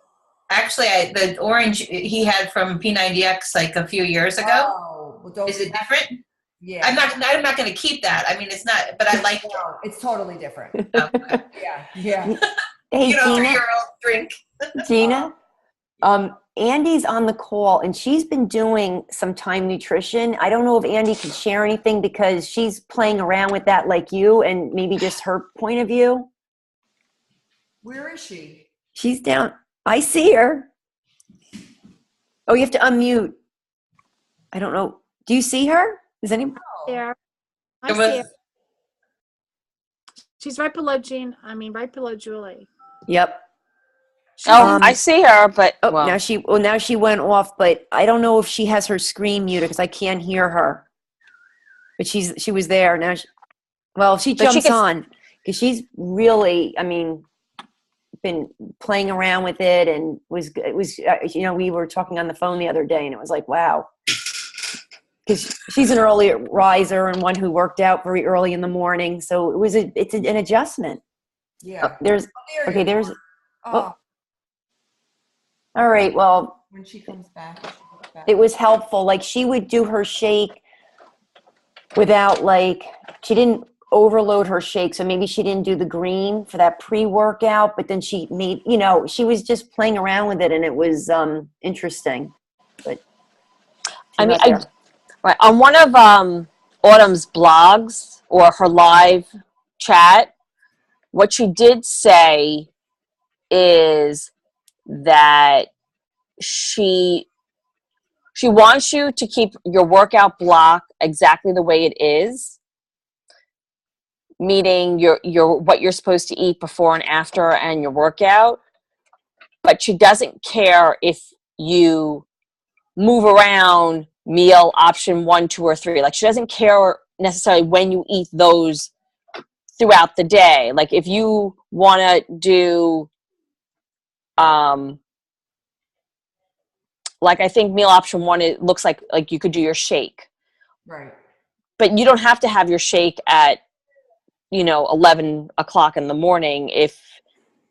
[SPEAKER 7] Actually, the orange he had from P90X like a few years ago.
[SPEAKER 1] Oh, well, don't,
[SPEAKER 7] Is it different?
[SPEAKER 1] Yeah.
[SPEAKER 7] I'm not going to keep that. I mean, it's not, but I like it.
[SPEAKER 1] No, it's totally different.
[SPEAKER 7] Okay.
[SPEAKER 1] Yeah.
[SPEAKER 4] Hey,
[SPEAKER 7] You know,
[SPEAKER 4] Gina.
[SPEAKER 7] 3-year-old drink.
[SPEAKER 4] Gina, Andy's on the call, and she's been doing some Time Nutrition. I don't know if Andy can share anything because she's playing around with that like you, and maybe just her point of view.
[SPEAKER 1] Where is she?
[SPEAKER 4] She's down. I see her. Oh, you have to unmute. I don't know. Do you see her? Is anyone?
[SPEAKER 6] There. I
[SPEAKER 7] There was-
[SPEAKER 6] see her. She's right below right below Julie.
[SPEAKER 4] Yep.
[SPEAKER 3] Oh, I see her, but
[SPEAKER 4] Oh,
[SPEAKER 3] well,
[SPEAKER 4] now she went off, but I don't know if she has her screen muted because I can't hear her. But she was there now. If she
[SPEAKER 3] But she
[SPEAKER 4] jumps
[SPEAKER 3] can-
[SPEAKER 4] on because she's really, been playing around with it, and it was we were talking on the phone the other day, and it was like, wow. because she's an early riser and one who worked out very early in the morning. So it's an adjustment.
[SPEAKER 1] Yeah.
[SPEAKER 4] There's,
[SPEAKER 1] There
[SPEAKER 4] okay,
[SPEAKER 1] you
[SPEAKER 4] there's,
[SPEAKER 1] are.
[SPEAKER 4] all right, well,
[SPEAKER 1] When she comes back, she'll look back.
[SPEAKER 4] it was helpful. Like she would do her shake without she didn't overload her shake. So maybe she didn't do the green for that pre-workout, but then she made, she was just playing around with it and it was interesting. But
[SPEAKER 3] I mean, right on one of Autumn's blogs or her live chat, what she did say is that she wants you to keep your workout block exactly the way it is, meaning your what you're supposed to eat before and after and your workout, but she doesn't care if you move around meal option 1, 2, or 3. Like she doesn't care necessarily when you eat those throughout the day. Like if you want to do like I think meal option 1, it looks like you could do your shake,
[SPEAKER 1] Right.
[SPEAKER 3] but you don't have to have your shake at 11 o'clock in the morning. If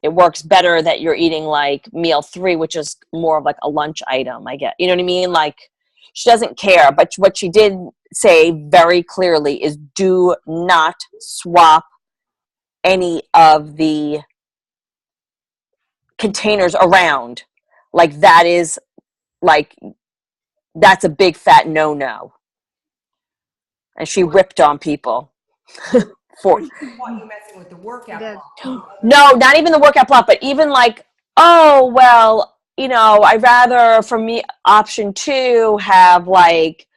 [SPEAKER 3] it works better that you're eating like meal 3, which is more of like a lunch item, I get, you know what I mean? Like she doesn't care, but what she did say very clearly is do not swap any of the containers around. Like that's a big fat no. And she ripped on people.
[SPEAKER 1] For she didn't want you messing with the workout
[SPEAKER 6] Good.
[SPEAKER 1] block.
[SPEAKER 3] No, not even the workout block, but even like, oh, well, I'd rather for me option 2 have like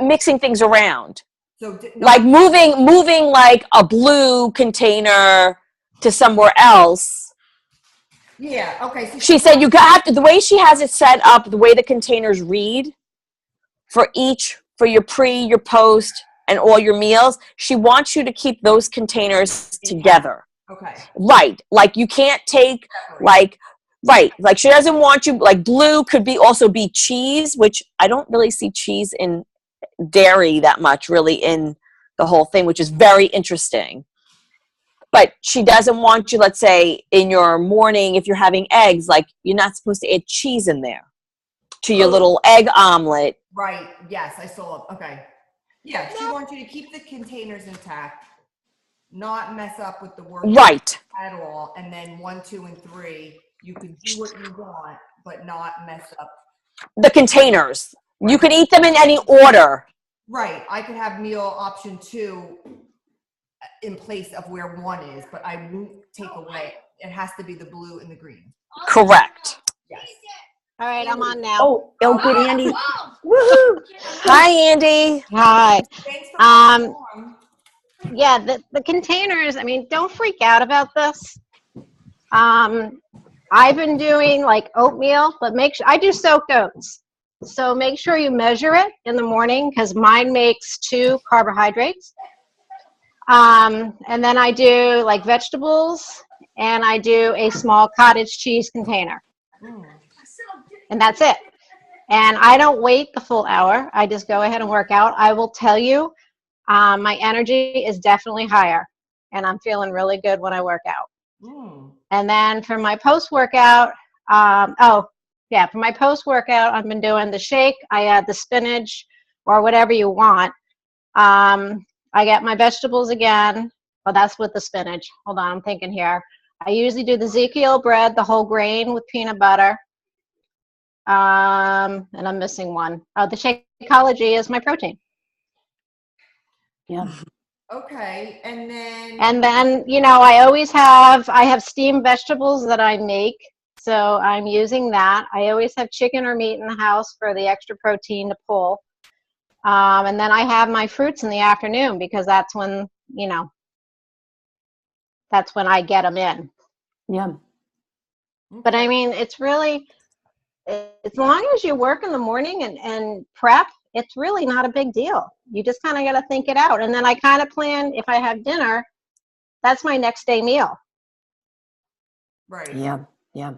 [SPEAKER 3] mixing things around.
[SPEAKER 1] So
[SPEAKER 3] Like moving like a blue container to somewhere else.
[SPEAKER 1] yeah, okay. So
[SPEAKER 3] She said you got the way she has it set up, the way the containers read for your pre, your post, and all your meals, she wants you to keep those containers together.
[SPEAKER 1] Okay.
[SPEAKER 3] Right. Like you can't take like she doesn't want you like blue could also be cheese, which I don't really see cheese in dairy that much really in the whole thing, which is very interesting. But she doesn't want you, let's say, in your morning, if you're having eggs, like you're not supposed to add cheese in there to your little egg omelet.
[SPEAKER 1] Right. Yes, I saw it. Okay. Yeah, she wants you to keep the containers intact, not mess up with the work
[SPEAKER 3] Right.
[SPEAKER 1] at all. And then 1, 2, and 3, you can do what you want, but not mess up.
[SPEAKER 3] The containers. You can eat them in any order.
[SPEAKER 1] Right. I could have meal option 2 in place of where 1 is, but I won't take away. It has to be the blue and the green.
[SPEAKER 3] Correct.
[SPEAKER 1] Yes.
[SPEAKER 8] All right, I'm on now.
[SPEAKER 4] oh, good, Andy. Woohoo!
[SPEAKER 3] Hi, Andy.
[SPEAKER 8] Hi.
[SPEAKER 1] Thanks for coming on.
[SPEAKER 8] Yeah, the containers, I mean, don't freak out about this. I've been doing like oatmeal, but I do soaked oats. So make sure you measure it in the morning because mine makes 2 carbohydrates. And then I do like vegetables and I do a small cottage cheese container. And that's it. And I don't wait the full hour. I just go ahead and work out. I will tell you, my energy is definitely higher and I'm feeling really good when I work out. And then for my post-workout, for my post-workout, I've been doing the shake. I add the spinach or whatever you want. I get my vegetables again. Well, that's with the spinach. Hold on, I'm thinking here. I usually do the Ezekiel bread, the whole grain with peanut butter. And I'm missing one. Oh, the Shakeology is my protein.
[SPEAKER 4] Yeah.
[SPEAKER 1] Okay. And then
[SPEAKER 8] I have steamed vegetables that I make. So I'm using that. I always have chicken or meat in the house for the extra protein to pull. And then I have my fruits in the afternoon because that's when I get them in.
[SPEAKER 4] Yeah.
[SPEAKER 8] But I mean, it's really, as long as you work in the morning and prep, it's really not a big deal. You just kind of got to think it out. And then I kind of plan, if I have dinner, that's my next day meal.
[SPEAKER 1] right.
[SPEAKER 4] Yeah. Yeah.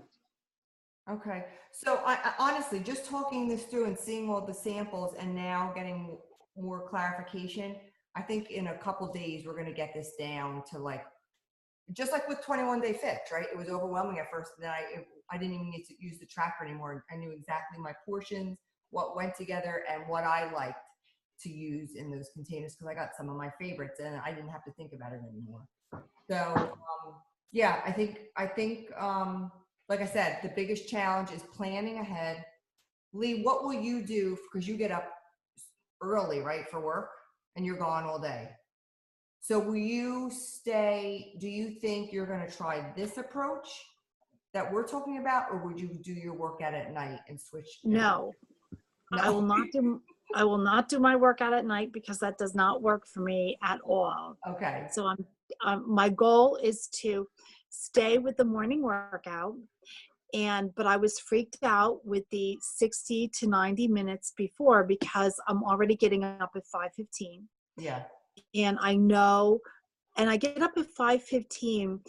[SPEAKER 1] Okay. So I honestly, just talking this through and seeing all the samples and now getting more clarification, I think in a couple days, we're going to get this down to like, just like with 21 Day Fix, right? It was overwhelming at first. Then I didn't even need to use the tracker anymore. I knew exactly my portions, what went together, and what I liked to use in those containers because I got some of my favorites and I didn't have to think about it anymore. So yeah, I think like I said, the biggest challenge is planning ahead. Lee, what will you do? Because you get up early, right, for work, and you're gone all day. So will you stay? Do you think you're going to try this approach that we're talking about, or would you do your workout at night and switch?
[SPEAKER 6] No, I will not do my workout at night because that does not work for me at all.
[SPEAKER 1] Okay.
[SPEAKER 6] So my goal is to stay with the morning workout, but I was freaked out with the 60 to 90 minutes before because I'm already getting up at 5:15.
[SPEAKER 1] Yeah.
[SPEAKER 6] And I know, and I get up at 5:15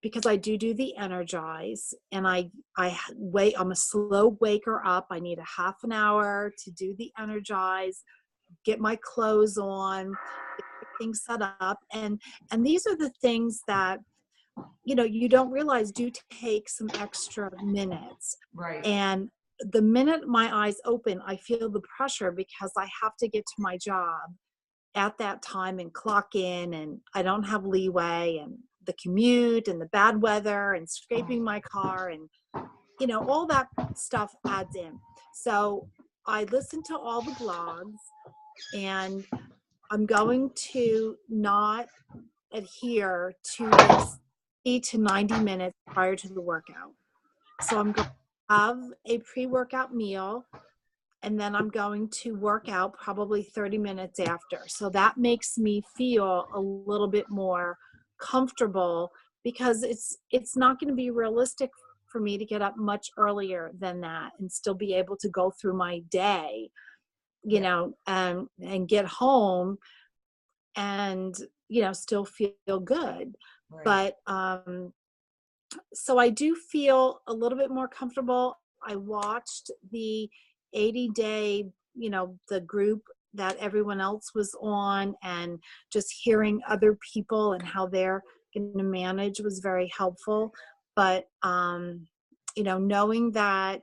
[SPEAKER 6] because I do the Energize, and I'm a slow waker up. I need a half an hour to do the Energize, get my clothes on, get things set up. And these are the things that, you don't realize do take some extra minutes.
[SPEAKER 1] Right.
[SPEAKER 6] And the minute my eyes open, I feel the pressure because I have to get to my job at that time and clock in, and I don't have leeway, and the commute and the bad weather and scraping my car and all that stuff adds in. So I listen to all the blogs, and I'm going to not adhere to this 80 to 90 minutes prior to the workout. So I'm going to have a pre-workout meal, and then I'm going to work out probably 30 minutes after. So that makes me feel a little bit more comfortable because it's not going to be realistic for me to get up much earlier than that and still be able to go through my day, and get home and, still feel good.
[SPEAKER 1] Right.
[SPEAKER 6] But so I do feel a little bit more comfortable. I watched the 80-day, the group that everyone else was on, and just hearing other people and how they're going to manage was very helpful. But, knowing that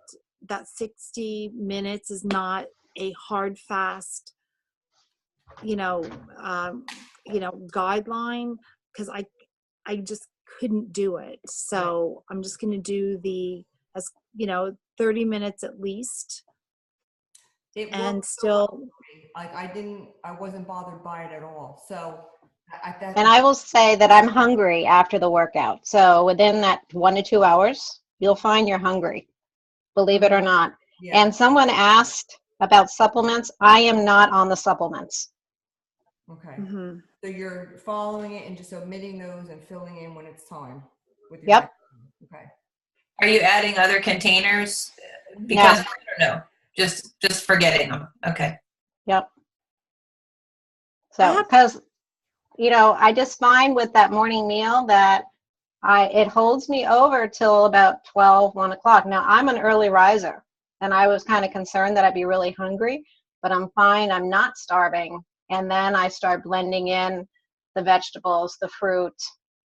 [SPEAKER 6] 60 minutes is not a hard, fast, guideline, because I just couldn't do it. So I'm just going to do 30 minutes at least.
[SPEAKER 1] It
[SPEAKER 6] And
[SPEAKER 1] worked
[SPEAKER 6] still,
[SPEAKER 1] like I wasn't bothered by it at all. So
[SPEAKER 8] And I will say that I'm hungry after the workout. So within that 1 to 2 hours, you'll find you're hungry, believe it or not.
[SPEAKER 1] yeah.
[SPEAKER 8] And someone asked about supplements. I am not on the supplements.
[SPEAKER 1] Okay.
[SPEAKER 6] mhm.
[SPEAKER 1] So you're following it and just omitting those and filling in when it's time with your
[SPEAKER 8] Yep.
[SPEAKER 1] Okay.
[SPEAKER 7] Are you adding other containers? Because I don't know. Just forgetting them. Okay.
[SPEAKER 8] Yep. So, because, I just find with that morning meal that it holds me over till about 12, 1 o'clock. Now, I'm an early riser, and I was kind of concerned that I'd be really hungry, but I'm fine. I'm not starving. And then I start blending in the vegetables, the fruit,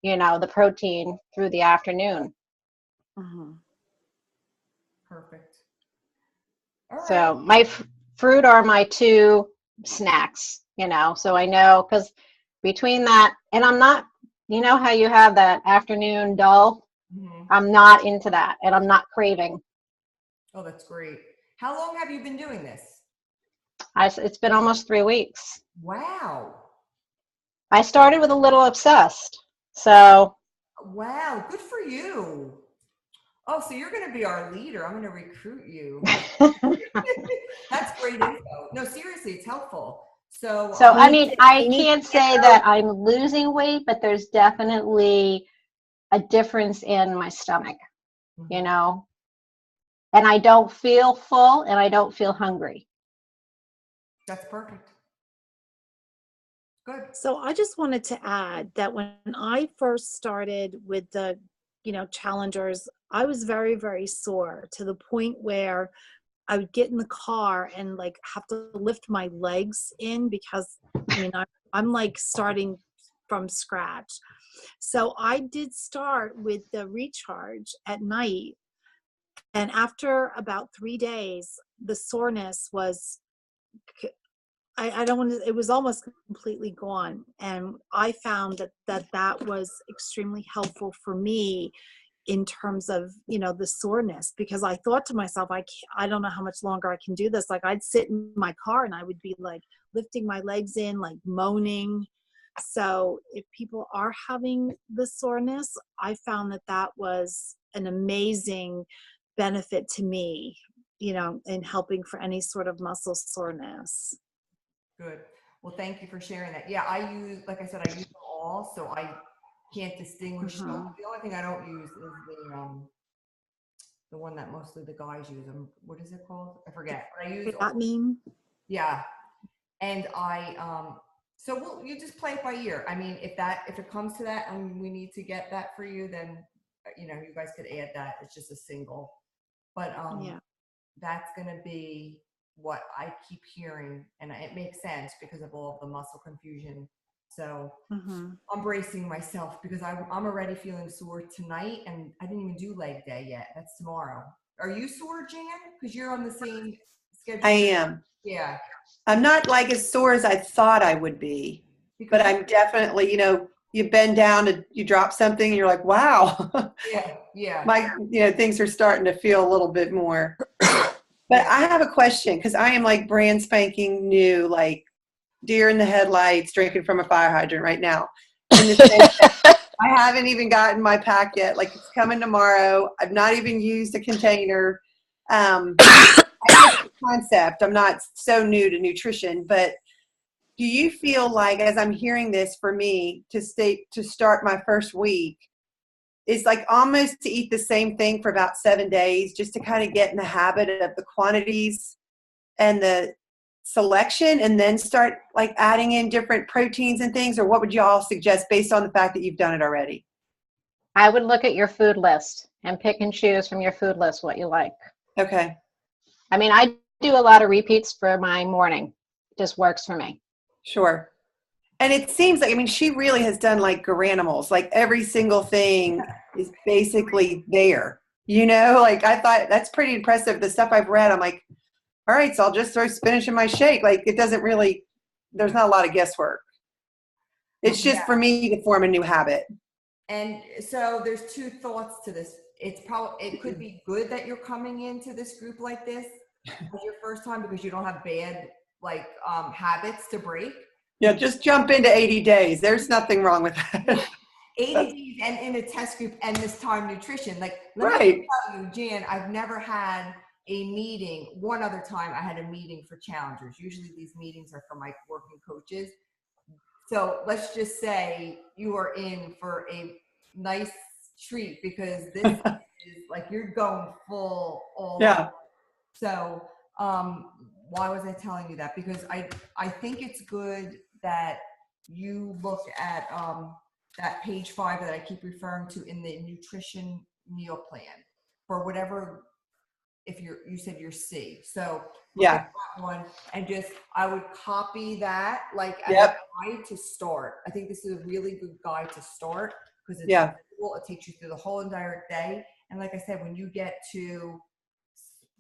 [SPEAKER 8] the protein through the afternoon.
[SPEAKER 6] Mhm.
[SPEAKER 1] Perfect. All right.
[SPEAKER 8] So my fruit are my 2 snacks, so I know, because between that, and I'm not, how you have that afternoon dull?
[SPEAKER 1] Mhm.
[SPEAKER 8] I'm not into that, and I'm not craving.
[SPEAKER 1] Oh, that's great. How long have you been doing this?
[SPEAKER 8] It's been almost 3 weeks.
[SPEAKER 1] Wow.
[SPEAKER 8] I started with a little obsessed. So,
[SPEAKER 1] Wow. Good for you. Oh, so you're going to be our leader. I'm going to recruit you. That's great info. No, seriously, it's helpful. So
[SPEAKER 8] I mean, I can't say that I'm losing weight, but there's definitely a difference in my stomach, and I don't feel full and I don't feel hungry.
[SPEAKER 1] That's perfect. Good.
[SPEAKER 6] So I just wanted to add that when I first started with the challengers, I was very, very sore to the point where I would get in the car and like have to lift my legs in because I'm like starting from scratch. So I did start with the recharge at night. And after about 3 days, the soreness was, I don't want to, it was almost completely gone. And I found that was extremely helpful for me in terms of, the soreness, because I thought to myself, I don't know how much longer I can do this. Like I'd sit in my car and I would be like lifting my legs in, like moaning. So if people are having the soreness, I found that was an amazing benefit to me, in helping for any sort of muscle soreness.
[SPEAKER 1] Good. Well, thank you for sharing that. Yeah, like I said, I use them all, so I can't distinguish. The only thing I don't use is the one that mostly the guys use. What is it called? I forget. But I use.
[SPEAKER 6] That mean?
[SPEAKER 1] Yeah, and you just play it by ear. I mean, if it comes to that, and we need to get that for you, then you guys could add that. It's just a single, but that's gonna be what I keep hearing, and it makes sense because of all of the muscle confusion. So I'm bracing myself because I'm already feeling sore tonight, and I didn't even do leg day yet. That's tomorrow. Are you sore, Jan? Because you're on the same schedule.
[SPEAKER 2] I am.
[SPEAKER 1] Yeah.
[SPEAKER 2] I'm not like as sore as I thought I would be, but I'm definitely, you bend down and you drop something and you're like, wow. Yeah. Things are starting to feel a little bit more. But I have a question, because I am like brand spanking new, like deer in the headlights, drinking from a fire hydrant right now. In the sense that I haven't even gotten my pack yet. Like it's coming tomorrow. I've not even used a container. I get the concept. I'm not so new to nutrition, but do you feel like, as I'm hearing this, for me to start my first week, is like almost to eat the same thing for about 7 days, just to kind of get in the habit of the quantities and the selection, and then start like adding in different proteins and things? Or what would you all suggest based on the fact that you've done it already?
[SPEAKER 8] I would look at your food list and pick and choose from your food list what you like.
[SPEAKER 2] Okay.
[SPEAKER 8] I mean, I do a lot of repeats for my morning. It just works for me.
[SPEAKER 2] Sure. And it seems like, she really has done like Garanimals, like every single thing is basically there, like I thought that's pretty impressive. The stuff I've read, I'm like, all right, so I'll just throw spinach in my shake. Like it doesn't really, there's not a lot of guesswork. It's just for me to form a new habit.
[SPEAKER 1] And so there's two thoughts to this. It could be good that you're coming into this group like this for your first time, because you don't have bad habits to break.
[SPEAKER 2] Yeah, just jump into 80 days. There's nothing wrong with that.
[SPEAKER 1] 80 days and in a test group and this time nutrition. Like, let
[SPEAKER 2] right.
[SPEAKER 1] me tell you, Jan, I've never had a meeting. One other time I had a meeting for challengers. Usually these meetings are for my working coaches. So let's just say you are in for a nice treat, because this is like you're going full all over. So why was I telling you that? Because I think it's good that you look at that page 5 that I keep referring to in the nutrition meal plan for whatever, if you said you're C. So that one, and I would copy that like as a guide to start. I think this is a really good guide to start, because it's visual. It takes you through the whole entire day. And like I said, when you get to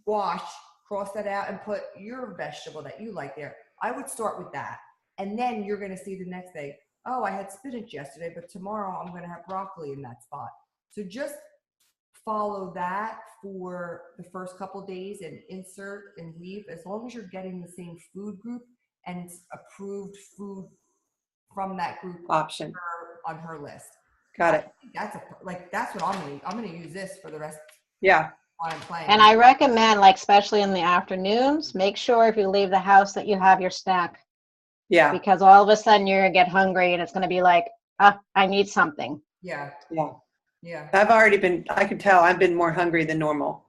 [SPEAKER 1] squash, cross that out and put your vegetable that you like there. I would start with that. And then you're going to see the next day, oh, I had spinach yesterday, but tomorrow I'm going to have broccoli in that spot. So just follow that for the first couple of days and insert and leave, as long as you're getting the same food group and approved food from that group
[SPEAKER 2] option
[SPEAKER 1] on her list.
[SPEAKER 2] Got it.
[SPEAKER 1] That's what I'm going to use this for the rest.
[SPEAKER 2] Yeah.
[SPEAKER 1] I'm playing.
[SPEAKER 8] And I recommend, like, especially in the afternoons, make sure if you leave the house that you have your snack.
[SPEAKER 2] Yeah.
[SPEAKER 8] Because all of a sudden you're going to get hungry and it's going to be like, I need something.
[SPEAKER 1] Yeah.
[SPEAKER 2] Yeah.
[SPEAKER 1] Yeah.
[SPEAKER 2] I could tell I've been more hungry than normal.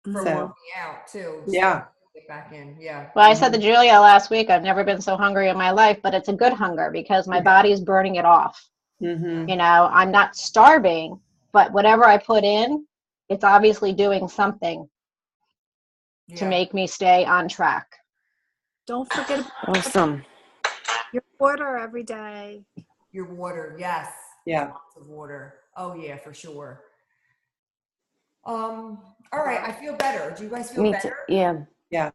[SPEAKER 1] For working out too. So
[SPEAKER 2] yeah.
[SPEAKER 1] Get back in. Yeah.
[SPEAKER 8] Well, I said to Julia last week, I've never been so hungry in my life, but it's a good hunger because my body's burning it off.
[SPEAKER 2] Mm-hmm.
[SPEAKER 8] I'm not starving, but whatever I put in, it's obviously doing something to
[SPEAKER 1] Yeah.
[SPEAKER 8] make me stay on track.
[SPEAKER 6] Don't forget
[SPEAKER 4] Awesome.
[SPEAKER 6] your water every day.
[SPEAKER 1] Your water, yes.
[SPEAKER 2] Yeah.
[SPEAKER 1] Lots of water. Oh yeah, for sure. All right, I feel better. Do you guys feel
[SPEAKER 4] Me
[SPEAKER 1] better?
[SPEAKER 4] too. Yeah.
[SPEAKER 2] Yeah.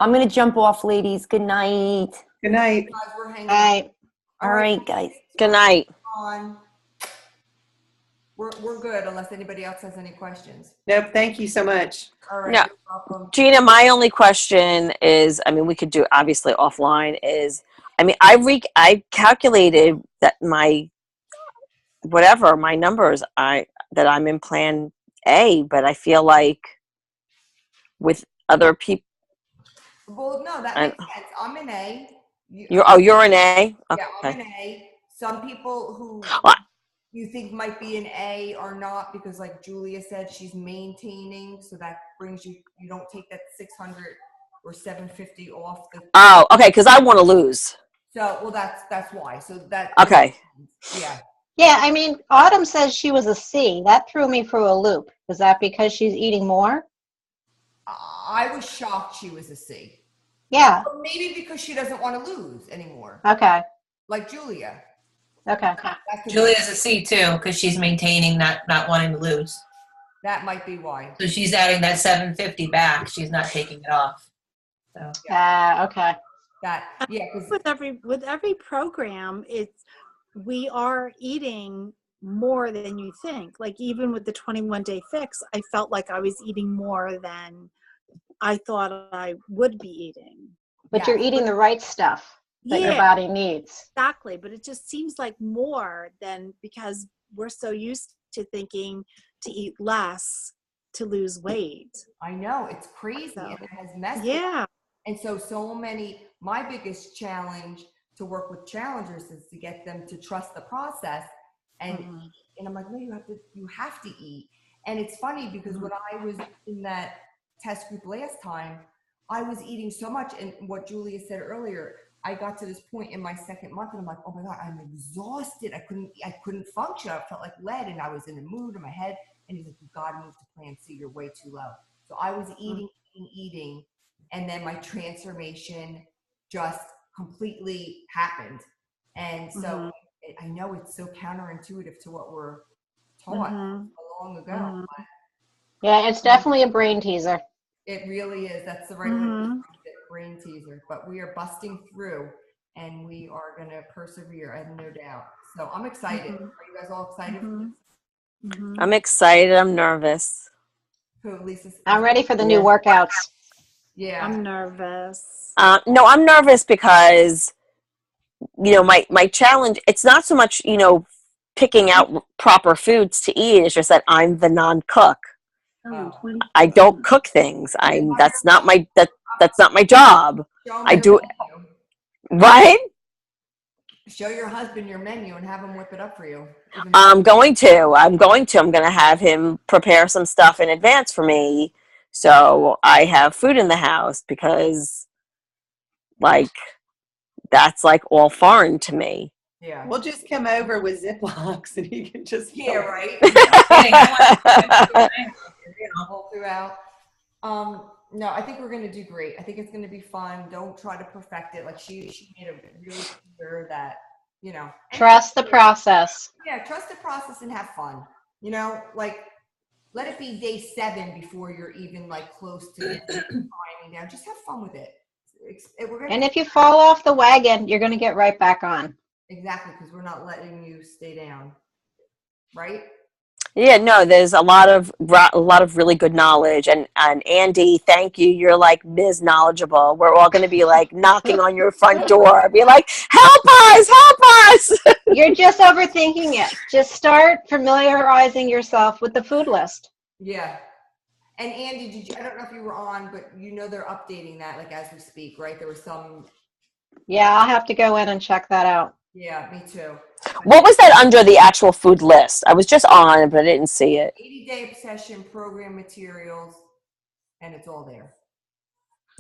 [SPEAKER 4] I'm going to jump off, ladies. Good night.
[SPEAKER 2] Good night.
[SPEAKER 1] Guys, we're hanging
[SPEAKER 8] All right.
[SPEAKER 4] All right, guys.
[SPEAKER 3] Good night.
[SPEAKER 1] on. We're good unless anybody else has any questions.
[SPEAKER 2] Nope. Thank you so much.
[SPEAKER 1] All right,
[SPEAKER 3] No.
[SPEAKER 1] you're welcome.
[SPEAKER 3] Gina, my only question is, I mean, we could do obviously offline is, I mean, I calculated that my numbers that I'm in plan A, but I feel like with other people,
[SPEAKER 1] Well, no, that makes sense. I'm an A.
[SPEAKER 3] you're an A?
[SPEAKER 1] Yeah, I'm
[SPEAKER 3] Okay.
[SPEAKER 1] an A. Some people who
[SPEAKER 3] What?
[SPEAKER 1] you think might be an A are not, because like Julia said, she's maintaining, so that brings you don't take that 600 or 750 off the.
[SPEAKER 3] Oh, okay, because I want to lose.
[SPEAKER 1] So, well, that's why. So that.
[SPEAKER 3] Okay.
[SPEAKER 1] Yeah.
[SPEAKER 8] Yeah, I mean, Autumn says she was a C. That threw me for a loop. Is that because she's eating more?
[SPEAKER 1] I was shocked she was a C.
[SPEAKER 8] Yeah.
[SPEAKER 1] Or maybe because she doesn't want to lose anymore,
[SPEAKER 8] Okay.
[SPEAKER 1] like Julia.
[SPEAKER 8] Okay.
[SPEAKER 1] That could be-
[SPEAKER 7] Julia's a C too, because she's maintaining, not wanting to lose.
[SPEAKER 1] That might be why.
[SPEAKER 7] So she's adding that 750 back. She's not taking it off. So
[SPEAKER 8] Okay.
[SPEAKER 1] That yeah, because
[SPEAKER 6] With every program, we are eating more than you think. Like even with the 21-day fix, I felt like I was eating more than I thought I would be eating.
[SPEAKER 8] But you're eating the right stuff that your body needs.
[SPEAKER 6] Exactly. But it just seems like more than, because we're so used to thinking to eat less to lose weight.
[SPEAKER 1] I know it's crazy and it has messed.
[SPEAKER 6] Yeah.
[SPEAKER 1] And so many, my biggest challenge to work with challengers is to get them to trust the process. And and I'm like, no, you have to eat. And it's funny because when I was in that test group last time, I was eating so much. And what Julia said earlier, I got to this point in my second month and I'm like, oh my God, I'm exhausted. I couldn't function. I felt like lead and I was in the mood in my head. And he's like, you gotta move to plan C, you're way too low. So I was eating. And then my transformation just completely happened. And so I know it's so counterintuitive to what we're taught so long ago. But
[SPEAKER 8] Yeah, it's definitely a brain teaser.
[SPEAKER 1] it really is. That's the right way to describe it, brain teaser. But we are busting through and we are going to persevere, I have no doubt. So I'm excited. Are you guys all excited for this?
[SPEAKER 3] I'm excited. I'm nervous.
[SPEAKER 1] Who, Lisa?
[SPEAKER 8] I'm ready for the new workouts.
[SPEAKER 1] Yeah.
[SPEAKER 6] I'm nervous.
[SPEAKER 3] No, I'm nervous because, my challenge, it's not so much, picking out proper foods to eat. It's just that I'm the non-cook. I don't cook things. That's not my job. I do it. Right?
[SPEAKER 1] Show your husband your menu and have him whip it up for you.
[SPEAKER 3] I'm going to have him prepare some stuff in advance for me. So I have food in the house because that's all foreign to me.
[SPEAKER 1] Yeah.
[SPEAKER 2] We'll just come over with Ziplocs and you can just
[SPEAKER 1] right. Pull throughout. No, I think we're going to do great. I think it's going to be fun. Don't try to perfect it. Like she made it really clear that,
[SPEAKER 8] Trust the process.
[SPEAKER 1] Yeah, trust the process and have fun. Let it be day 7 before you're even close to finding down. Just have fun with it.
[SPEAKER 8] And if you fall off the wagon, you're going to get right back on.
[SPEAKER 1] Exactly, because we're not letting you stay down. Right?
[SPEAKER 3] Yeah, no, there's a lot of really good knowledge, and Andy, thank you. You're Ms. Knowledgeable. We're all going to be knocking on your front door, be like, help us.
[SPEAKER 8] You're just overthinking it. Just start familiarizing yourself with the food list.
[SPEAKER 1] Yeah. And Andy, I don't know if you were on, but they're updating that as we speak, right? There was some.
[SPEAKER 8] Yeah, I'll have to go in and check that out.
[SPEAKER 1] Yeah, me too.
[SPEAKER 3] What was that under the actual food list? I was just on it, but I didn't see it.
[SPEAKER 1] 80-day obsession program materials, and it's all there.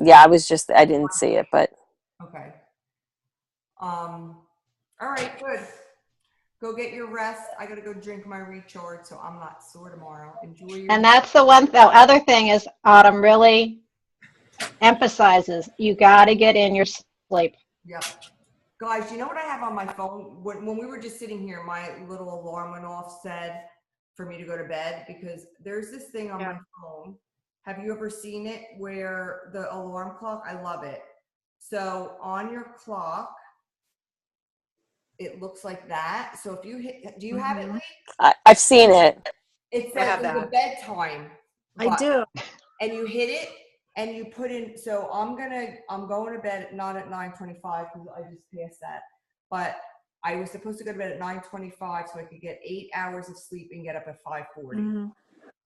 [SPEAKER 3] Yeah, I didn't see it, but.
[SPEAKER 1] Okay. All right, good. Go get your rest. I gotta go drink my recharge, so I'm not sore tomorrow. Enjoy your.
[SPEAKER 8] And that's the other thing is Autumn really emphasizes, you got to get in your sleep.
[SPEAKER 1] Yep. Guys, you know what I have on my phone? When we were just sitting here, my little alarm went off, said for me to go to bed, because there's this thing on my phone. Have you ever seen it where the alarm clock? I love it. So on your clock, it looks like that. So if you hit, do you have it, Lee?
[SPEAKER 3] I've seen it.
[SPEAKER 1] It says the bedtime button.
[SPEAKER 6] I do.
[SPEAKER 1] And you hit it and you put in, so I'm going to bed not at 9:25 because I just passed that, but I was supposed to go to bed at 9:25 so I could get 8 hours of sleep and get up at 5:40.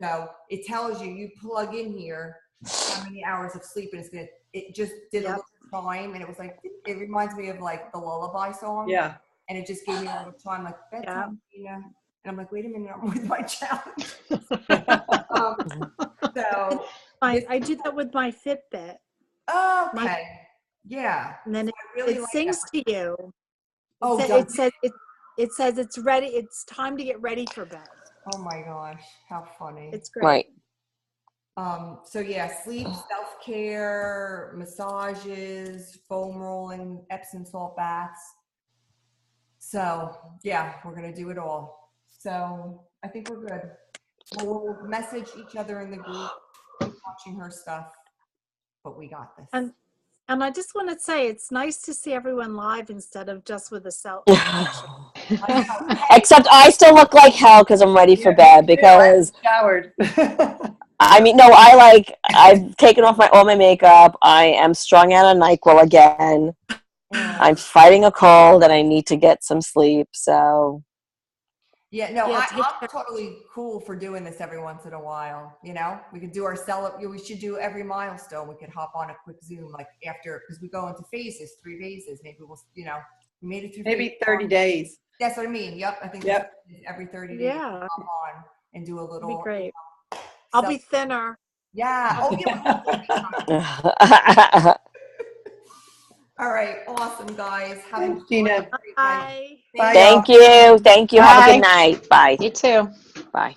[SPEAKER 1] So it tells you plug in here how many hours of sleep, and it just did a little time, and it was like, it reminds me of like the lullaby song.
[SPEAKER 2] Yeah.
[SPEAKER 1] And it just gave me a little time, like bedtime, And I'm like, wait a minute, I'm with my challenge. So
[SPEAKER 6] I do that with my Fitbit.
[SPEAKER 1] Okay. Yeah.
[SPEAKER 6] And then
[SPEAKER 1] really
[SPEAKER 6] it
[SPEAKER 1] like
[SPEAKER 6] sings
[SPEAKER 1] that.
[SPEAKER 6] to you.
[SPEAKER 1] Oh,
[SPEAKER 6] it says it's ready. It's time to get ready for bed.
[SPEAKER 1] Oh my gosh, how funny.
[SPEAKER 6] It's great.
[SPEAKER 3] Right.
[SPEAKER 1] So yeah, sleep, self-care, massages, foam rolling, Epsom salt baths. So yeah, we're going to do it all. So I think we're good. We'll message each other in the group, keep watching her stuff, but we got this.
[SPEAKER 6] And I just want to say, it's nice to see everyone live instead of just with a cell.
[SPEAKER 3] Except I still look like hell because I'm ready for bed because
[SPEAKER 2] showered.
[SPEAKER 3] I mean, no, I've taken off all my makeup. I am strung out on NyQuil again. I'm fighting a cold and I need to get some sleep. So
[SPEAKER 1] yeah, no, I'm totally cool for doing this every once in a while. You know, we could do our we should do every milestone. We could hop on a quick Zoom, like after, because we go into phases, 3 phases. Maybe we'll, we made it through.
[SPEAKER 2] Maybe 30 days.
[SPEAKER 1] That's what I mean. Yep. I think every 30 days,
[SPEAKER 6] Yeah.
[SPEAKER 1] hop on and do a little.
[SPEAKER 6] That'd be great. I'll be thinner.
[SPEAKER 1] Yeah. Oh, yeah. All right. Awesome, guys.
[SPEAKER 2] Thanks, Gina.
[SPEAKER 6] Bye.
[SPEAKER 3] Thank you. Thank you. Have a good night. Bye.
[SPEAKER 8] You too.
[SPEAKER 3] Bye.